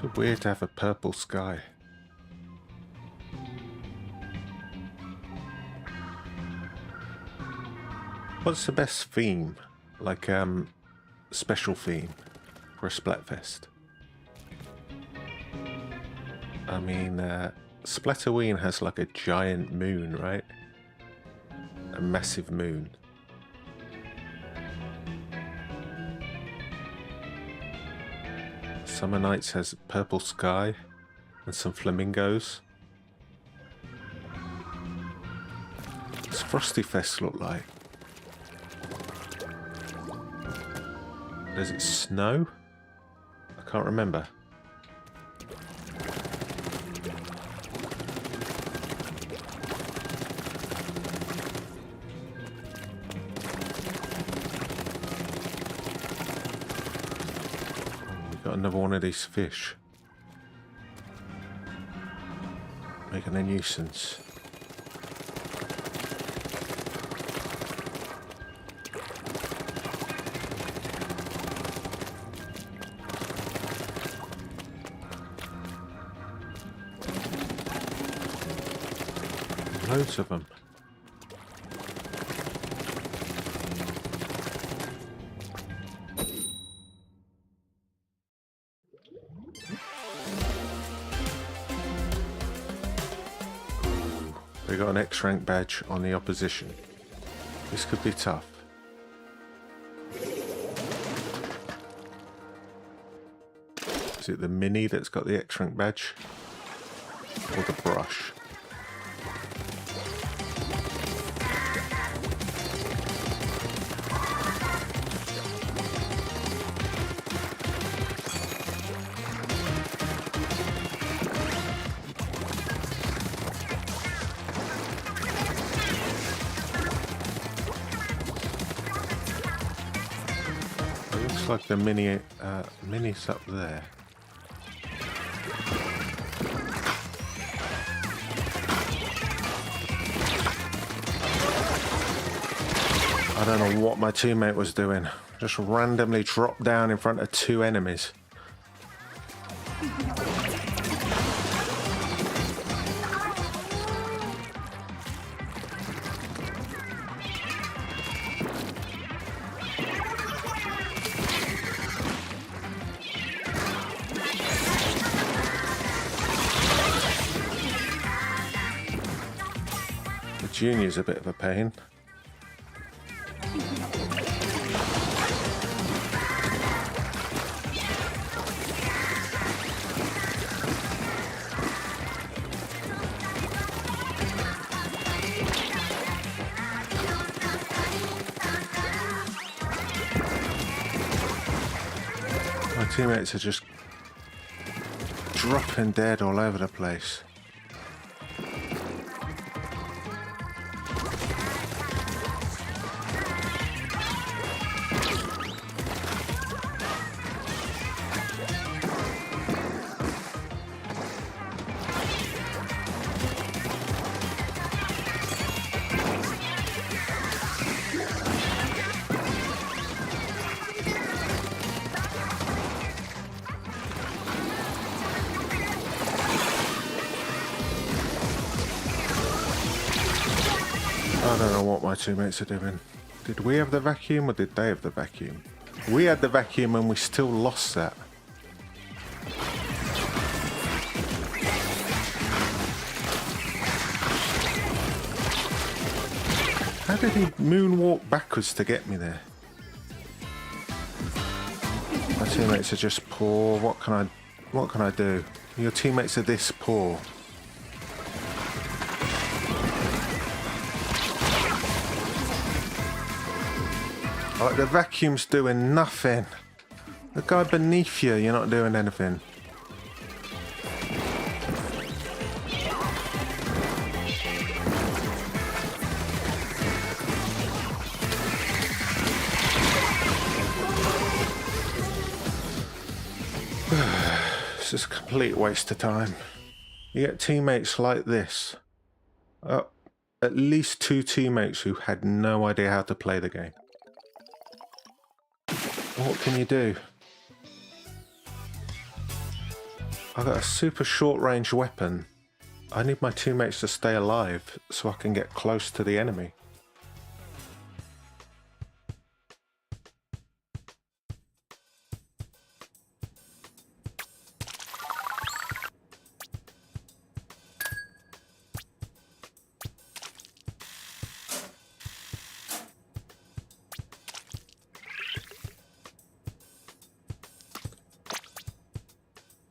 So weird to have a purple sky. What's the best theme? Like special theme for a Splatfest? I mean, Splatoon has like a giant moon, right? A massive moon. Summer Nights has a purple sky and some flamingos. What's Frosty Fest look like? Does it snow? I can't remember. Another one of these fish. Making a nuisance. Loads of them. We got an X-rank badge on the opposition. This could be tough. Is it the Mini that's got the X-rank badge? Or the Brush? Like the Mini's up there. I don't know what my teammate was doing. Just randomly dropped down in front of 2 enemies. The junior's a bit of a pain. My teammates are just dropping dead all over the place. I don't know what my teammates are doing. Did we have the vacuum or did they have the vacuum? We had the vacuum and we still lost that. How did he moonwalk backwards to get me there? My teammates are just poor. What can I do? Your teammates are this poor. Like the vacuum's doing nothing. The guy beneath you, you're not doing anything. It's just a complete waste of time. You get teammates like this. At least 2 teammates who had no idea how to play the game. What can you do? I've got a super short range weapon. I need my teammates to stay alive so I can get close to the enemy.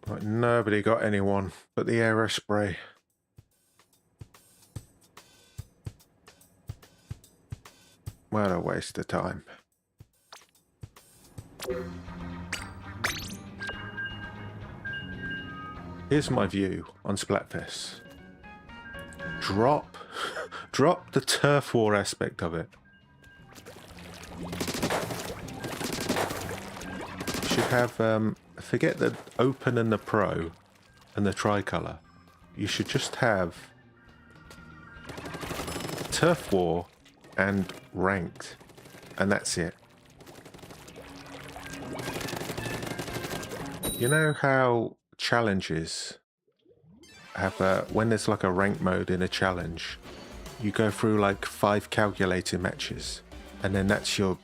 Right, nobody got anyone but the aerospray. What a waste of time. Here's my view on Splatfest. Drop the turf war aspect of it. You should have forget the open and the pro and the tricolour. You should just have turf war and ranked, and that's it. You know how challenges have when there's like a rank mode in a challenge, you go through like 5 calculating matches, and then that's your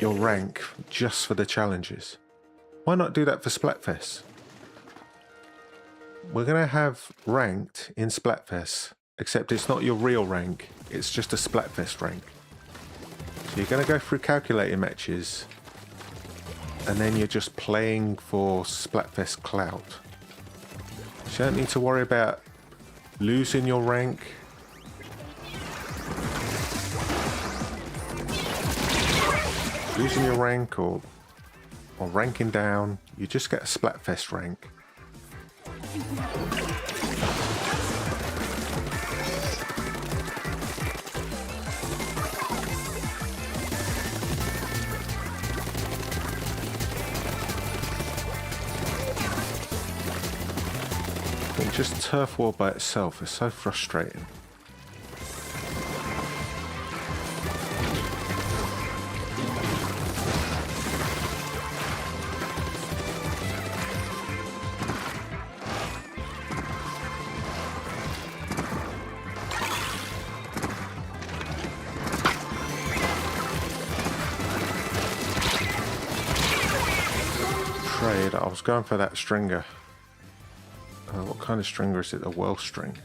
rank just for the challenges. Why not do that for Splatfest? We're gonna have ranked in Splatfest, except it's not your real rank, it's just a Splatfest rank. So you're gonna go through calculating matches, and then you're just playing for Splatfest clout. So you don't need to worry about losing your rank. Losing your rank or ranking down, you just get a Splatfest rank. And just turf war by itself is so frustrating. was going for that stringer. What kind of stringer is it? A well string.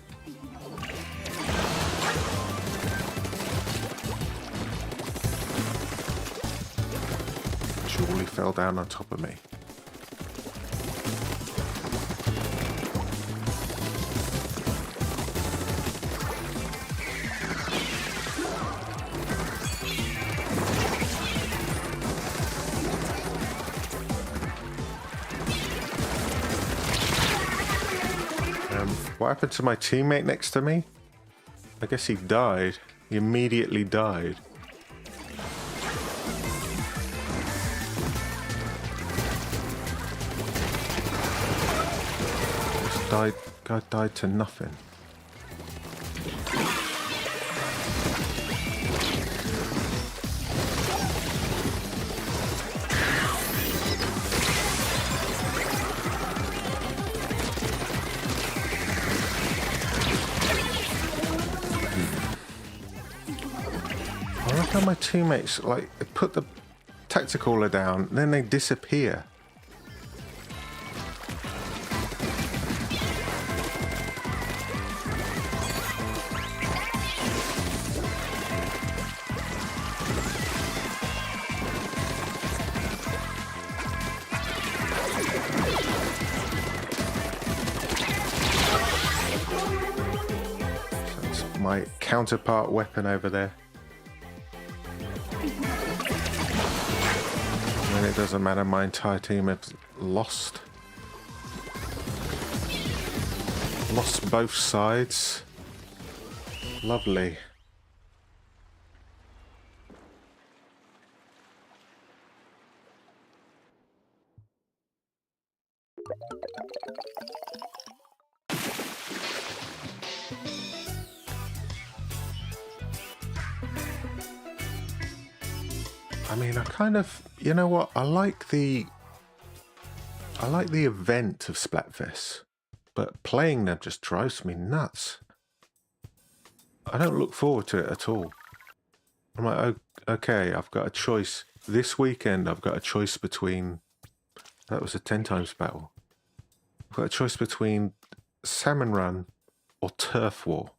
Surely fell down on top of me. What happened to my teammate next to me? I guess he died. He immediately died. Guy died to nothing. I love how my teammates, like, they put the tacticaller down, and then they disappear. That's my counterpart weapon over there. And it doesn't matter, my entire team has lost. Lost both sides. Lovely. I mean, I kind of, you know what? I like the event of Splatfest, but playing them just drives me nuts. I don't look forward to it at all. I'm like, oh, okay, I've got a choice. This weekend, I've got a choice between... That was a 10 times battle. I've got a choice between Salmon Run or Turf War.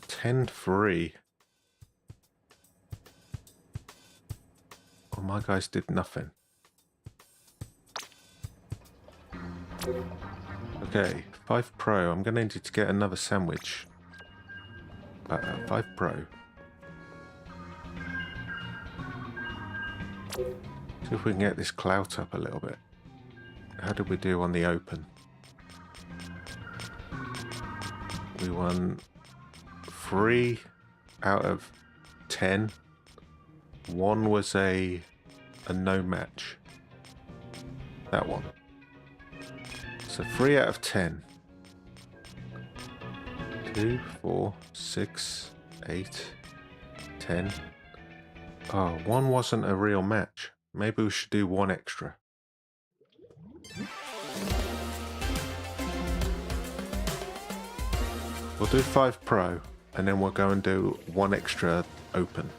$10-3. Oh, my guys did nothing. Okay, 5 Pro. I'm going to need to get another sandwich. 5 Pro. See if we can get this clout up a little bit. How did we do on the open? We won 3 out of 10. 1 was a no match. That one. So 3 out of 10. 2, 4, 6, 8, 10. Oh, 1 wasn't a real match. Maybe we should do 1 extra. We'll do 5 Pro, and then we'll go and do 1 extra open.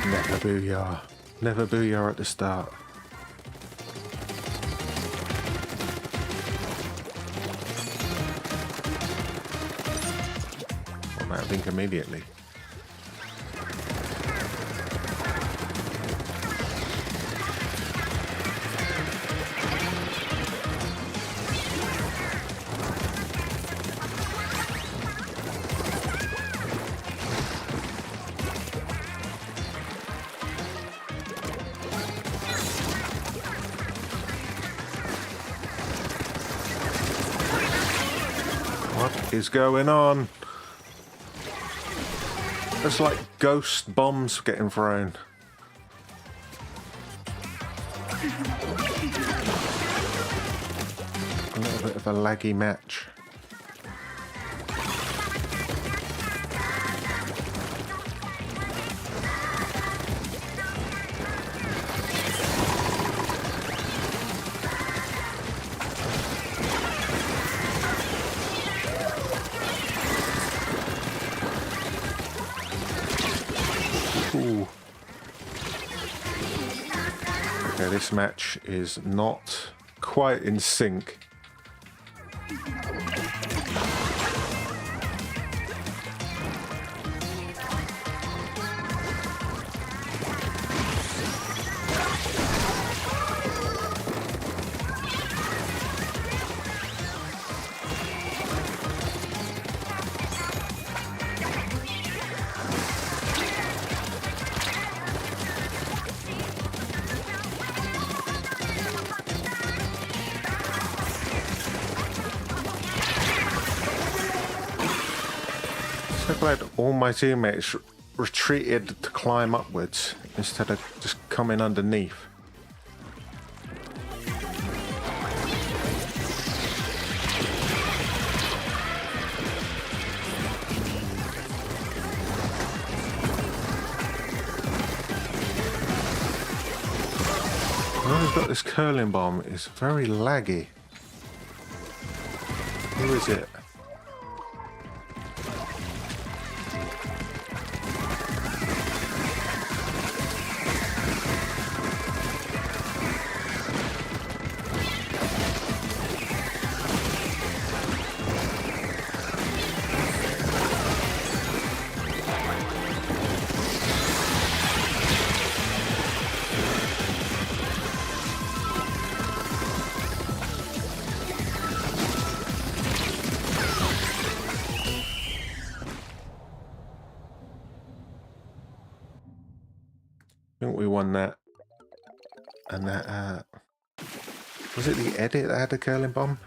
Never booyah. Never booyah at the start. I'm out of ink immediately. What is going on? It's like ghost bombs getting thrown. A little bit of a laggy match. this match is not quite in sync. So glad all my teammates retreated to climb upwards instead of just coming underneath. Whoever's got this curling bomb is very laggy. Who is it? I think we won that. And that, was it the edit that had the curling bomb?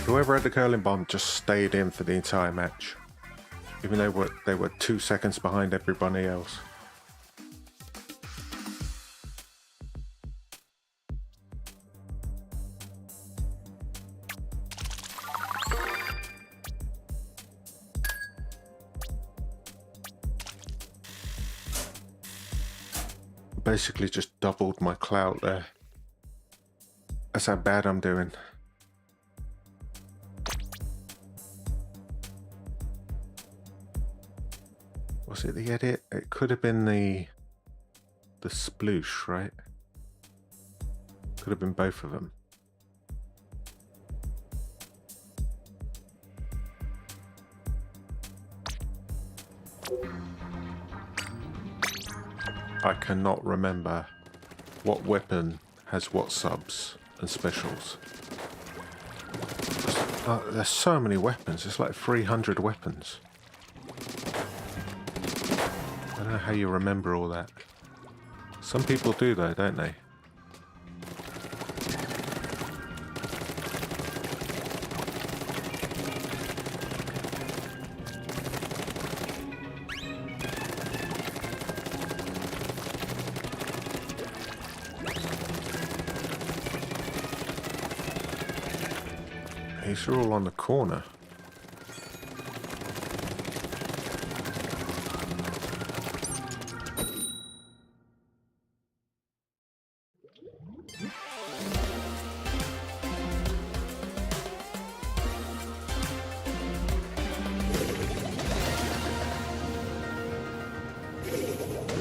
Whoever had the curling bomb just stayed in for the entire match. Even though they were 2 seconds behind everybody else. Basically just doubled my clout there. That's how bad I'm doing. Was it the edit? It could have been the sploosh, right? Could have been both of them. I cannot remember what weapon has what subs and specials. There's so many weapons. It's like 300 weapons. I don't know how you remember all that. Some people do though, don't they? These are all on the corner.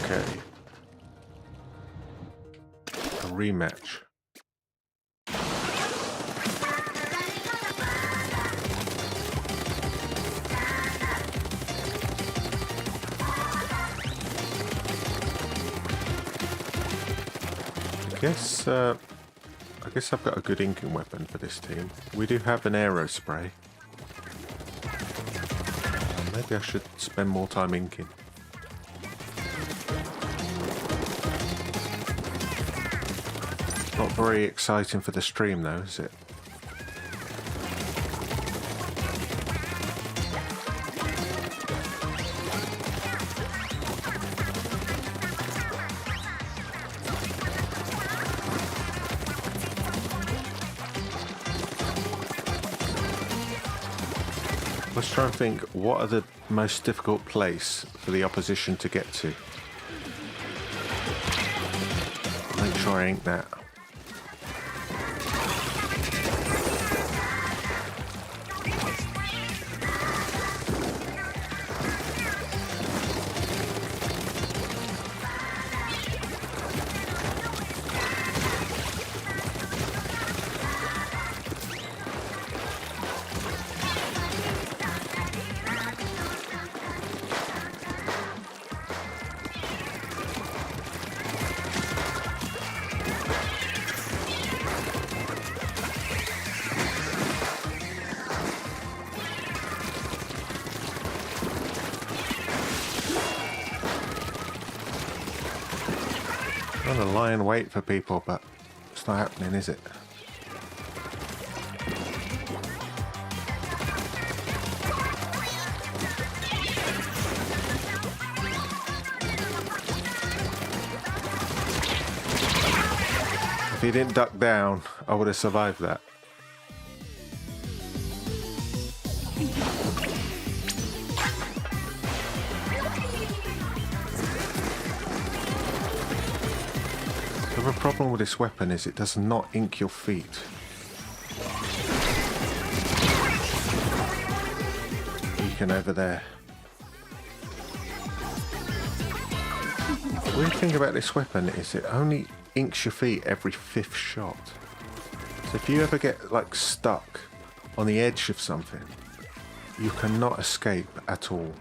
Okay. A rematch. I guess I've got a good inking weapon for this team. We do have an aero spray. Maybe I should spend more time inking. Not very exciting for the stream though, is it? Let's try and think, what are the most difficult place for the opposition to get to? Make sure I ink that. trying to lie in wait for people, but it's not happening, is it? If he didn't duck down, I would have survived that. The problem with this weapon is it does not ink your feet. Beacon over there. The weird thing about this weapon is it only inks your feet every 5th shot. So if you ever get like stuck on the edge of something, you cannot escape at all.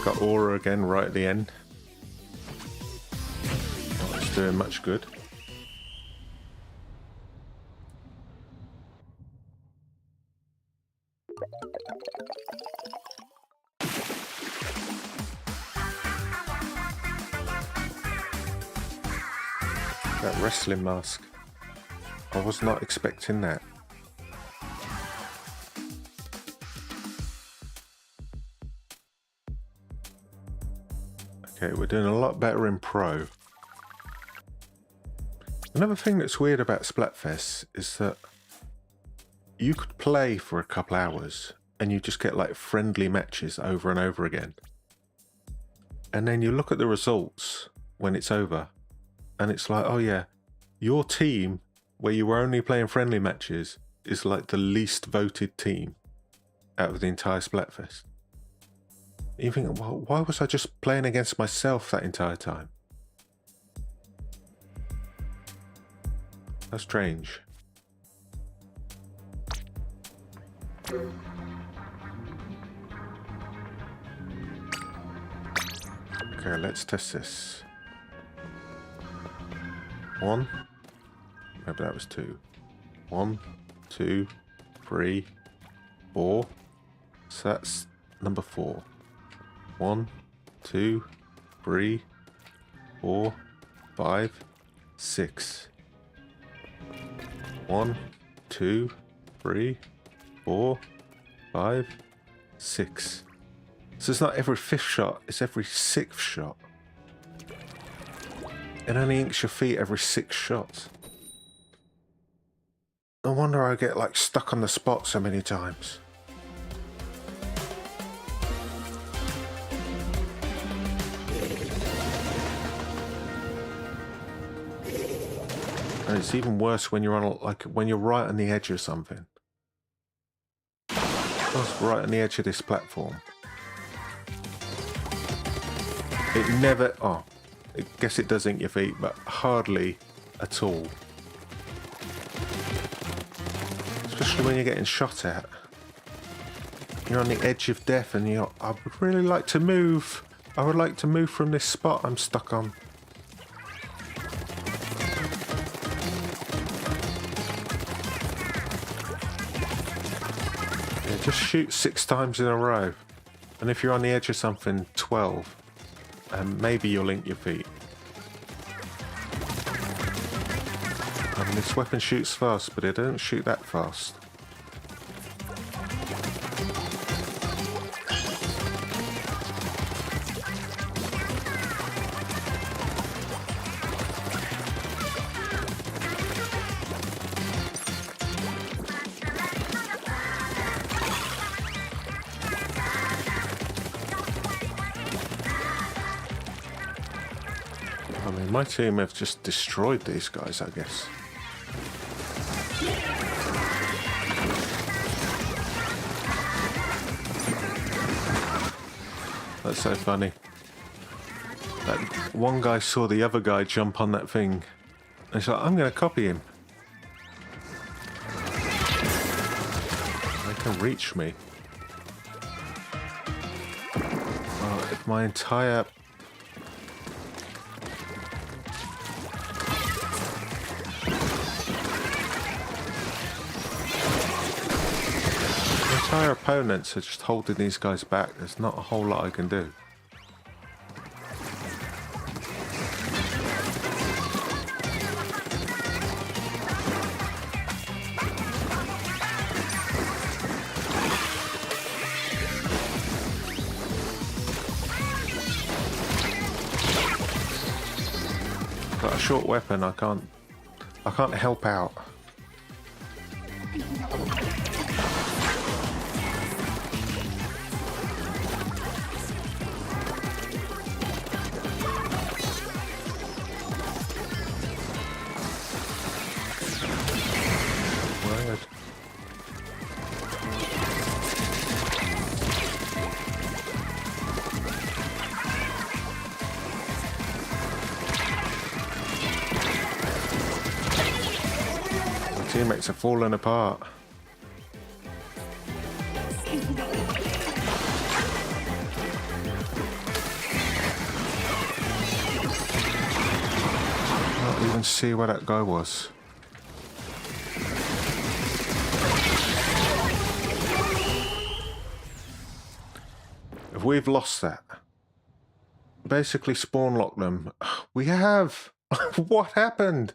Got aura again right at the end. Not it's doing much good. That wrestling mask. I was not expecting that. Okay, we're doing a lot better in Pro. Another thing that's weird about Splatfest is that you could play for a couple hours and you just get like friendly matches over and over again. And then you look at the results when it's over and it's like, oh yeah, your team where you were only playing friendly matches is like the least voted team out of the entire Splatfest. You think, well, why was I just playing against myself that entire time? That's strange. Okay, let's test this. 1. Maybe that was 2. 1, 2, 3, 4. So that's number 4. 1, 2, 3, 4, 5, 6. 1, 2, 3, 4, 5, 6. So it's not every 5th shot, it's every 6th shot. It only inks your feet every 6 shots. No wonder I get like stuck on the spot so many times. And it's even worse when you're on, like, when you're right on the edge of something. That's right on the edge of this platform. It never, oh, I guess it does ink your feet, but hardly at all. Especially when you're getting shot at. You're on the edge of death and you're, I would really like to move. I would like to move from this spot I'm stuck on. Just shoot 6 times in a row, and if you're on the edge of something, 12, and maybe you'll link your feet. And this weapon shoots fast, but it doesn't shoot that fast. I mean, my team have just destroyed these guys, I guess. That's so funny. That one guy saw the other guy jump on that thing, and he's like, I'm going to copy him. They can reach me. Well, if my entire entire opponents are just holding these guys back. There's not a whole lot I can do. Got a short weapon, I can't help out. Word. Teammates are falling apart. Can't even see where that guy was. If we've lost that, basically spawn lock them. We have. What happened?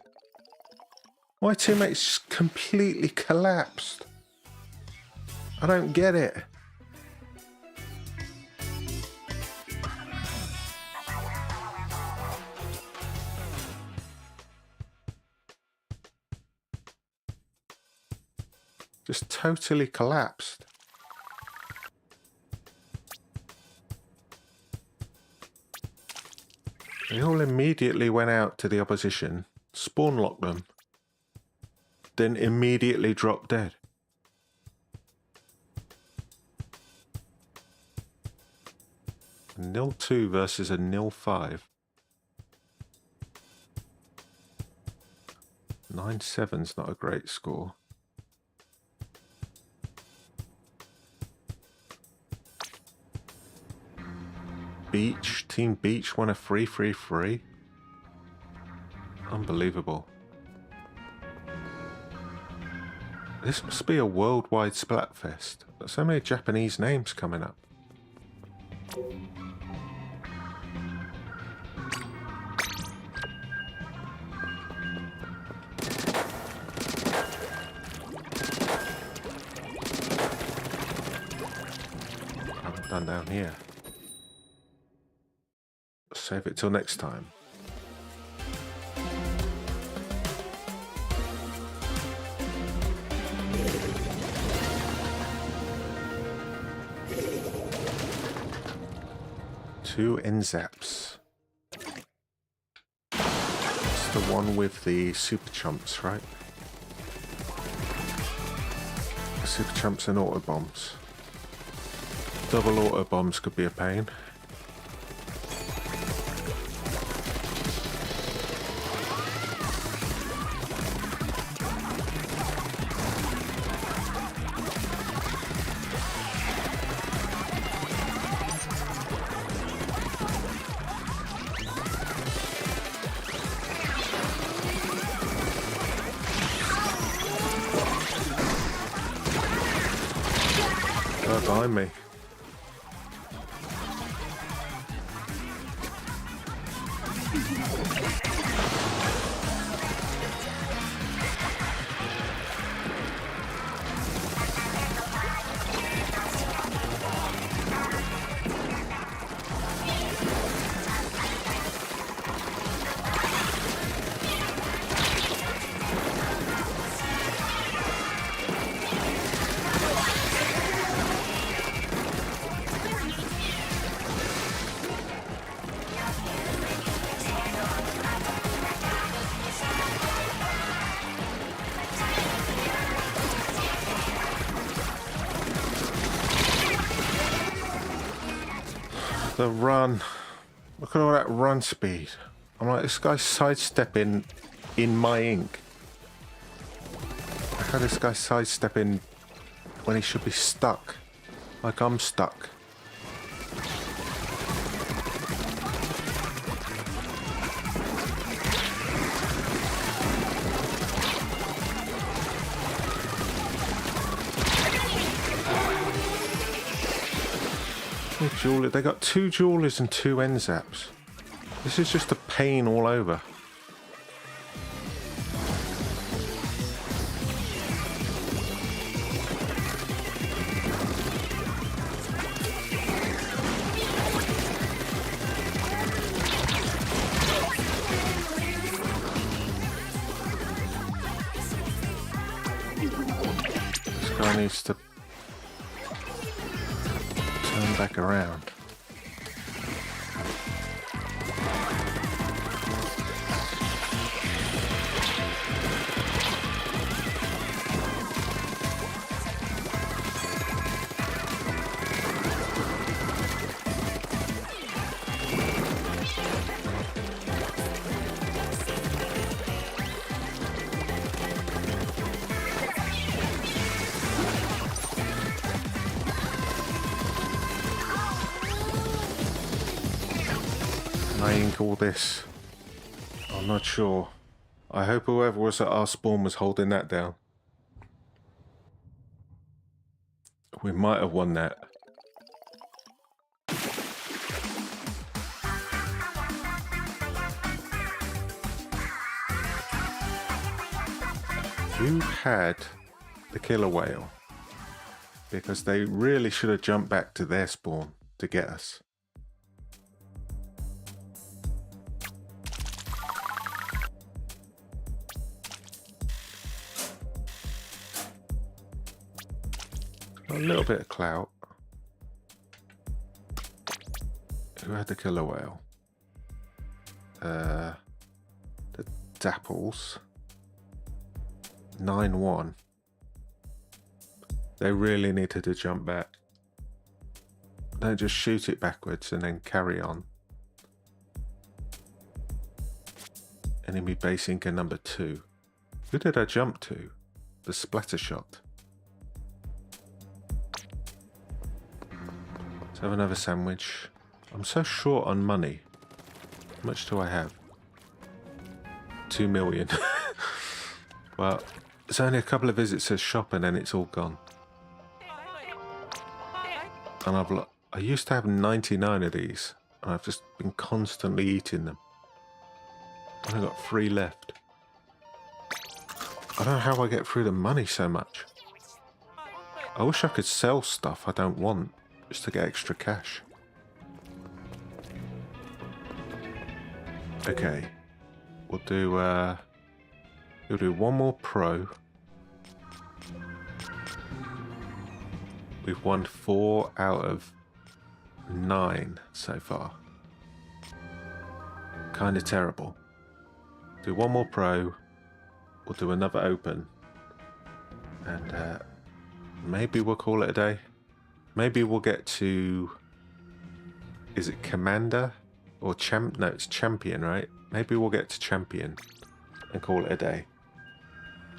My teammates just completely collapsed. I don't get it. Just totally collapsed. They all immediately went out to the opposition, spawn locked them, then immediately drop dead. A 0-2 versus a 0-5. 9-7's not a great score. Team Beach won a 3-3-3. Unbelievable. This must be a worldwide Splatfest. There's so many Japanese names coming up. I'm done down here. Save it till next time. Two NZAPs. It's the one with the super chumps, right? The super chumps and auto bombs. Double auto bombs could be a pain. Behind me. The run. Look at all that run speed. I'm like, this guy's sidestepping in my ink. Look how this guy's sidestepping when he should be stuck. Like I'm stuck. Jewelers. They got 2 jewelers and 2 end zaps. This is just a pain all over. This guy needs to turn back around. All this, I'm not sure. I hope whoever was at our spawn was holding that down. We might have won that. Who had the killer whale? Because they really should have jumped back to their spawn to get us. A little bit of clout. Who had the killer whale? The Dapples. 9-1. They really needed to jump back. Don't just shoot it backwards and then carry on. Enemy base inker number 2. Who did I jump to? The splatter shot. Let's have another sandwich. I'm so short on money. How much do I have? 2 million. Well, it's only a couple of visits to the shop and then it's all gone. And I used to have 99 of these, and I've just been constantly eating them. I've only got 3 left. I don't know how I get through the money so much. I wish I could sell stuff I don't want, just to get extra cash. Okay, we'll do one more pro. We've won 4 out of 9 so far. Kind of terrible. Do one more pro. We'll do another open, and maybe we'll call it a day. Maybe we'll get to, is it Commander or Champ? No, it's Champion, right? Maybe we'll get to Champion and call it a day.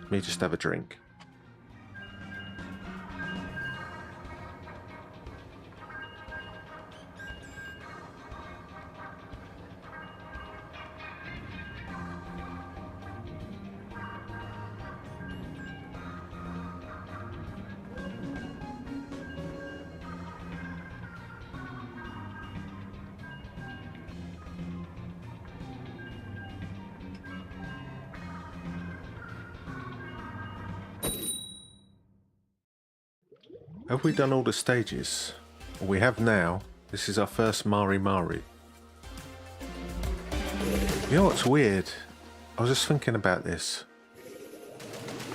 Let me just have a drink. Have we done all the stages? Well, we have now. This is our first Mari Mari. You know what's weird? I was just thinking about this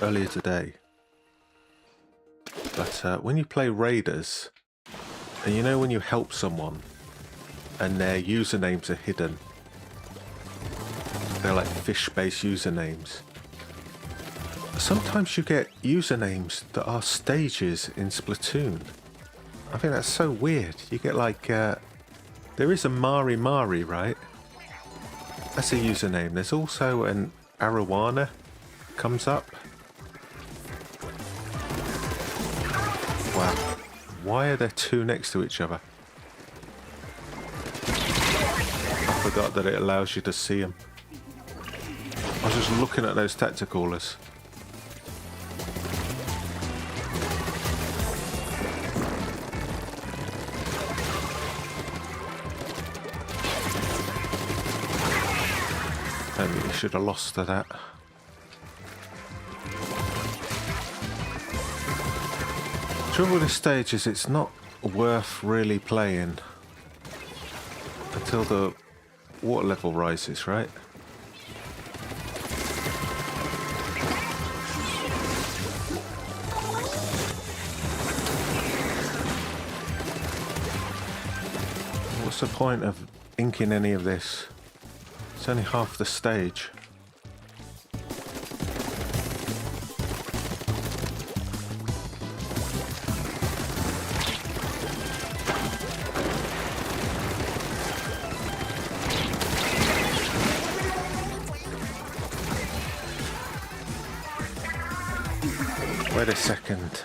earlier today. But when you play Raiders, and you know when you help someone and their usernames are hidden, they're like fish-based usernames. Sometimes you get usernames that are stages in Splatoon. I think that's so weird. You get like, there is a Mari Mari, right? That's a username. There's also an Arowana comes up. Wow. Why are there 2 next to each other? I forgot that it allows you to see them. I was just looking at those tacticalers. Maybe we should have lost to that. The trouble with this stage is it's not worth really playing until the water level rises, right? What's the point of inking any of this? It's only half the stage. Wait a second.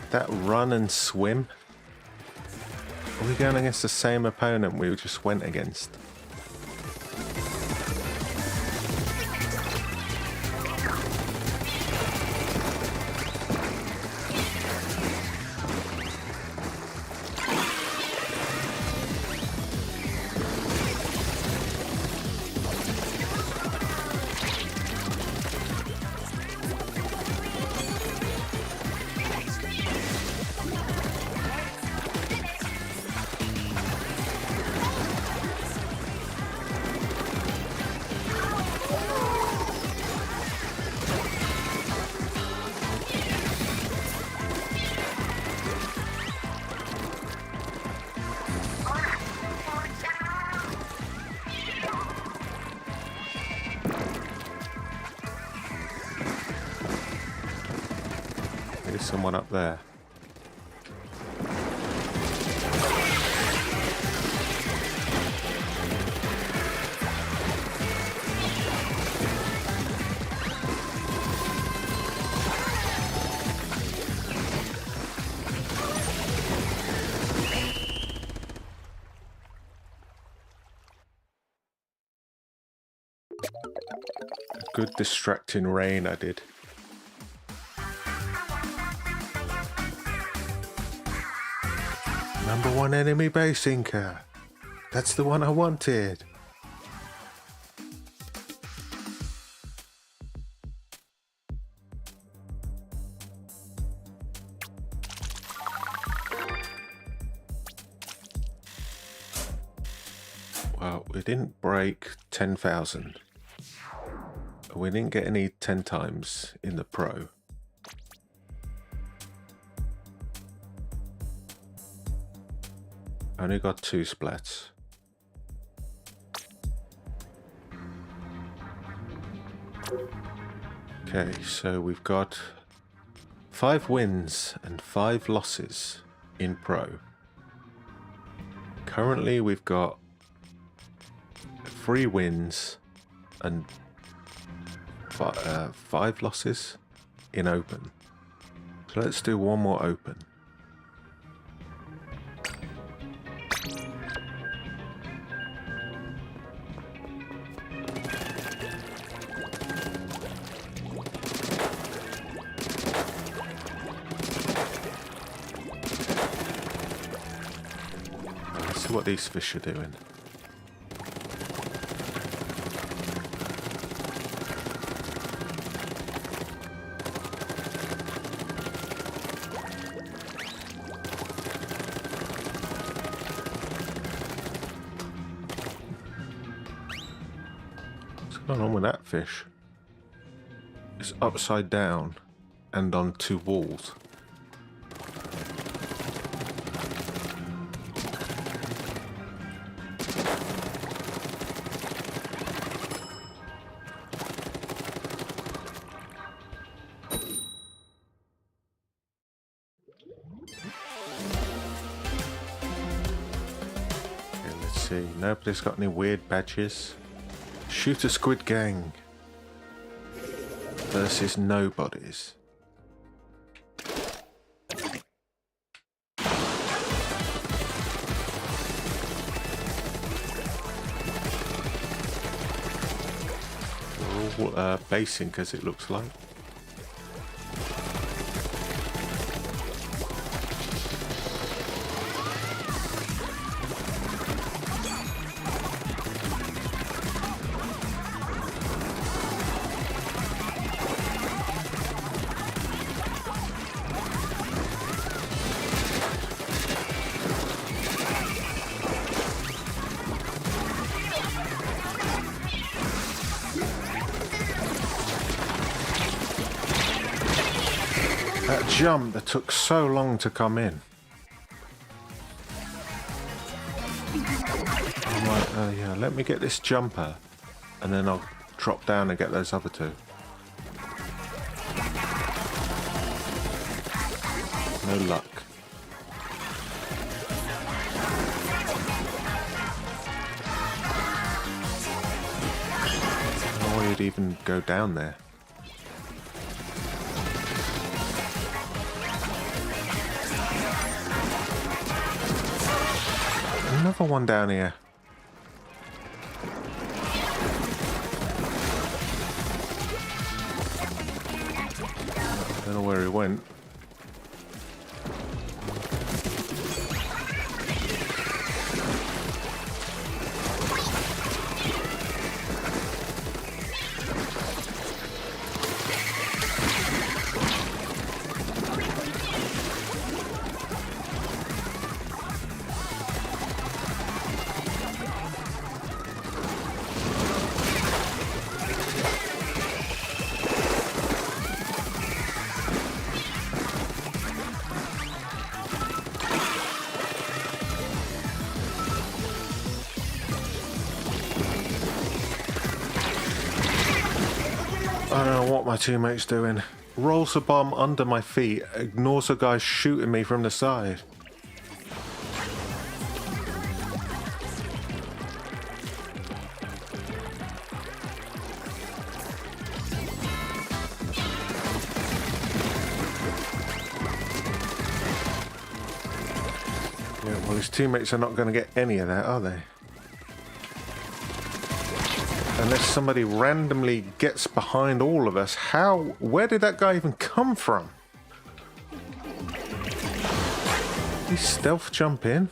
That run and swim? Are we going against the same opponent we just went against? There's someone up there. A good distracting rain I did. Number one enemy base inker. That's the one I wanted. Well, we didn't break 10,000. We didn't get any 10 times in the pro. Only got 2 splats. Okay, so we've got 5 wins and 5 losses in pro. Currently we've got 3 wins and 5 losses in open. So let's do one more open. Let's see what these fish are doing. What's going on with that fish? It's upside down and on 2 walls. Nobody's got any weird badges. Shoot a squid gang versus nobodies. We're all basing because it looks like. That jump that took so long to come in. I'm like, yeah, let me get this jumper and then I'll drop down and get those other two. No luck. Or you'd even go down there. Another one down here. Don't know where he went. I don't know what my teammate's doing. Rolls a bomb under my feet, ignores a guy shooting me from the side. Yeah, well, his teammates are not going to get any of that, are they? Unless somebody randomly gets behind all of us. Where did that guy even come from? Did he stealth jump in?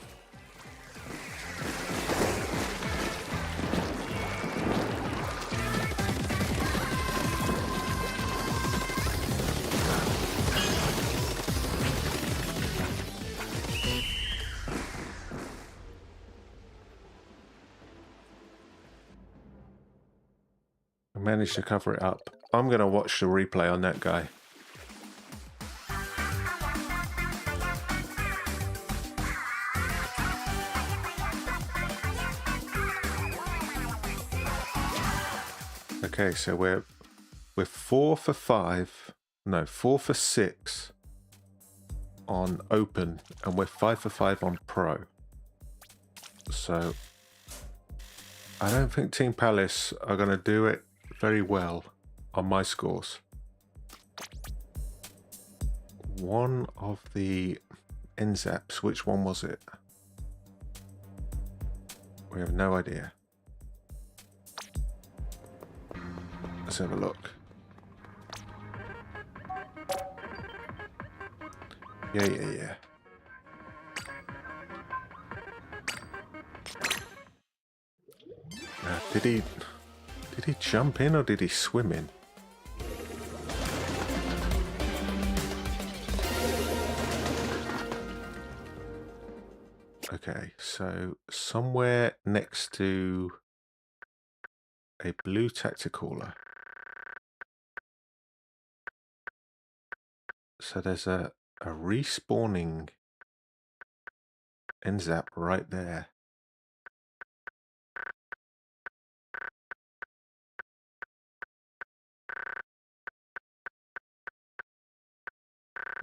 Managed to cover it up. I'm going to watch the replay on that guy. Okay, so we're 4 for 5. No, 4 for 6 on open, and we're 5 for 5 on pro. So I don't think Team Palace are going to do it very well on my scores. One of the NZAPs, which one was it? We have no idea. Let's have a look. Yeah. Did he jump in or did he swim in? Okay, so somewhere next to a blue tacticaller. So there's a respawning NZAP right there.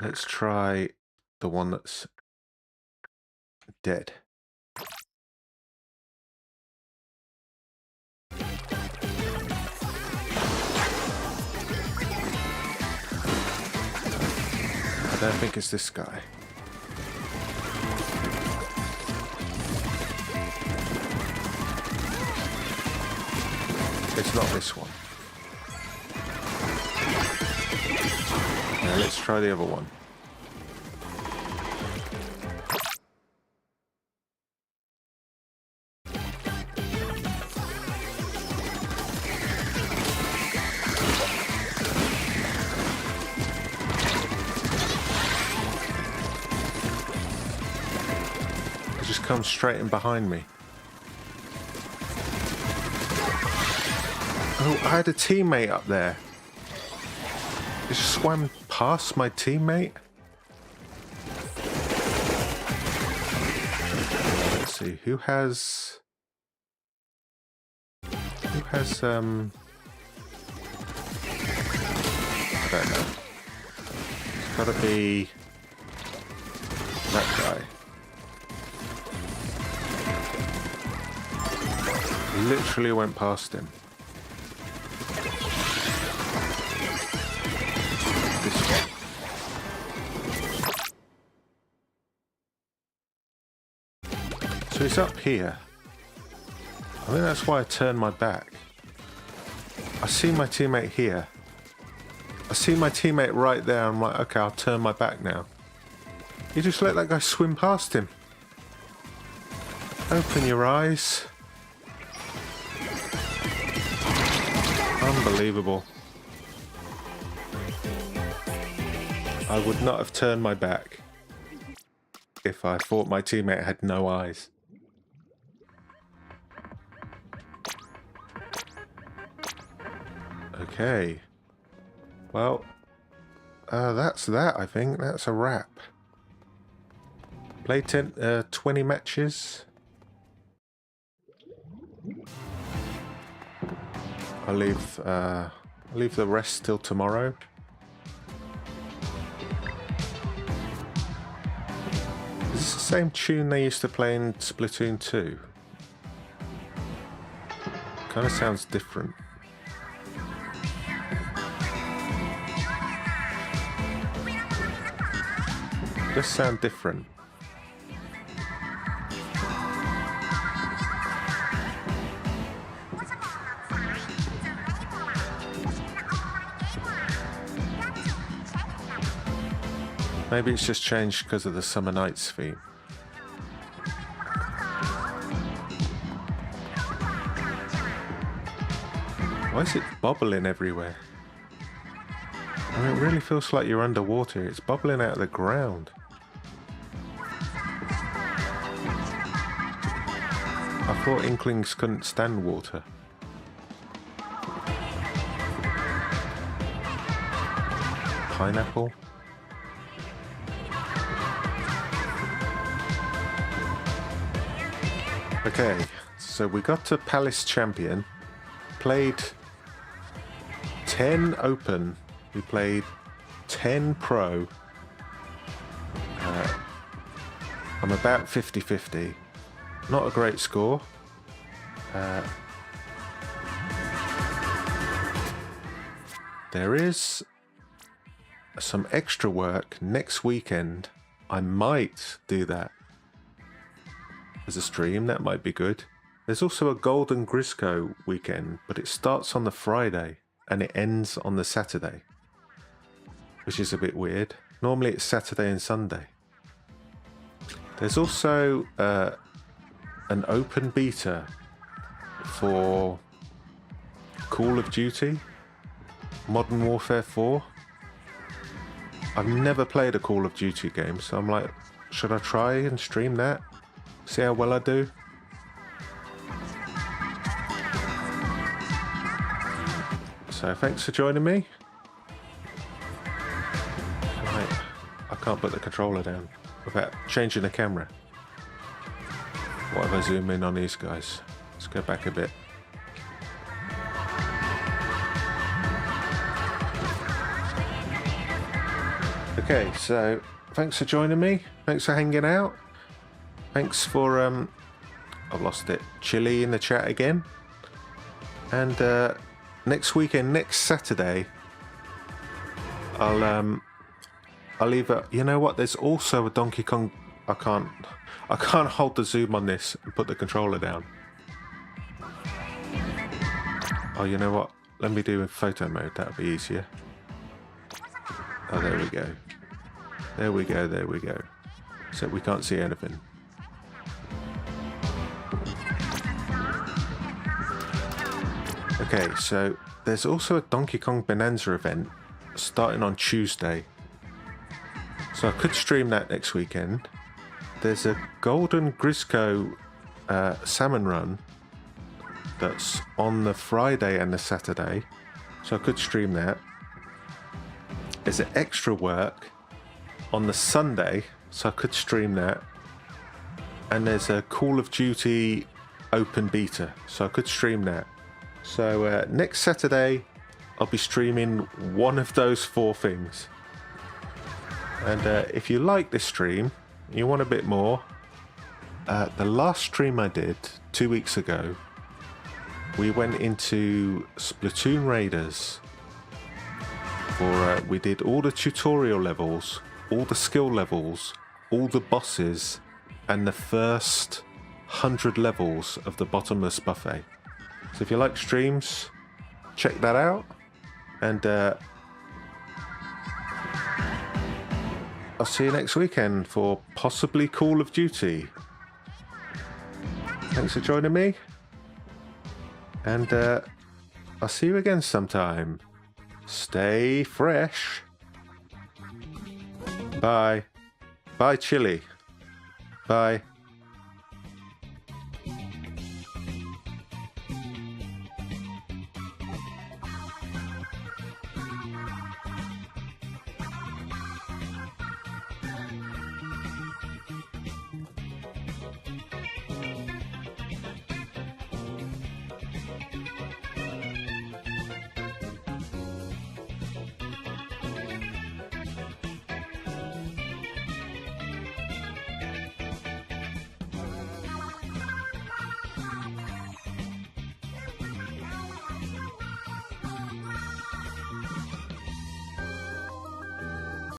Let's try the one that's dead. I don't think it's this guy. It's not this one. Now let's try the other one. It just comes straight in behind me. Oh, I had a teammate up there. Just swam past my teammate. Let's see, who has I don't know. It's gotta be that guy. Literally went past him. This one. So he's up here. I think that's why I turned my back. I see my teammate here. I see my teammate right there. I'm like, okay, I'll turn my back now. You just let that guy swim past him. Open your eyes. Unbelievable. I would not have turned my back if I thought my teammate had no eyes. Okay. Well, that's that, I think. That's a wrap. Played 20 matches. I'll leave the rest till tomorrow. Is this the same tune they used to play in Splatoon 2? Kind of sounds different. Does sound different. Maybe it's just changed because of the Summer Nights theme. Why is it bubbling everywhere? I mean, it really feels like you're underwater. It's bubbling out of the ground. I thought Inklings couldn't stand water. Pineapple? Okay, so we got to Palace Champion, played 10 Open, we played 10 Pro. I'm about 50-50, not a great score. There is some extra work next weekend. I might do that as a stream, that might be good. There's also a Golden Grisco weekend, but it starts on the Friday and it ends on the Saturday, which is a bit weird. Normally it's Saturday and Sunday. There's also an open beta for Call of Duty Modern Warfare 4. I've never played a Call of Duty game, so I'm like, should I try and stream that? See how well I do? So thanks for joining me. Right, I can't put the controller down without changing the camera. What if I zoom in on these guys? Let's go back a bit. Okay, so thanks for joining me. Thanks for hanging out. Thanks for I've lost it. Chili in the chat again. And next weekend, next Saturday, I'll either, you know what? There's also a Donkey Kong. I can't hold the zoom on this and put the controller down. Oh, you know what? Let me do in photo mode. That'll be easier. Oh, there we go. There we go. There we go. So we can't see anything. Okay, so there's also a Donkey Kong Bonanza event starting on Tuesday. So I could stream that next weekend. There's a Golden Grisco salmon run that's on the Friday and the Saturday. So I could stream that. There's an extra work on the Sunday, so I could stream that. And there's a Call of Duty open beta, so I could stream that. So next Saturday, I'll be streaming one of those 4 things. And if you like this stream, you want a bit more, the last stream I did 2 weeks ago, we went into Splatoon Raiders. We did all the tutorial levels, all the skill levels, all the bosses, and the first 100 levels of the bottomless buffet. So if you like streams, check that out. And I'll see you next weekend for possibly Call of Duty. Thanks for joining me. And I'll see you again sometime. Stay fresh. Bye. Bye, Chili. Bye.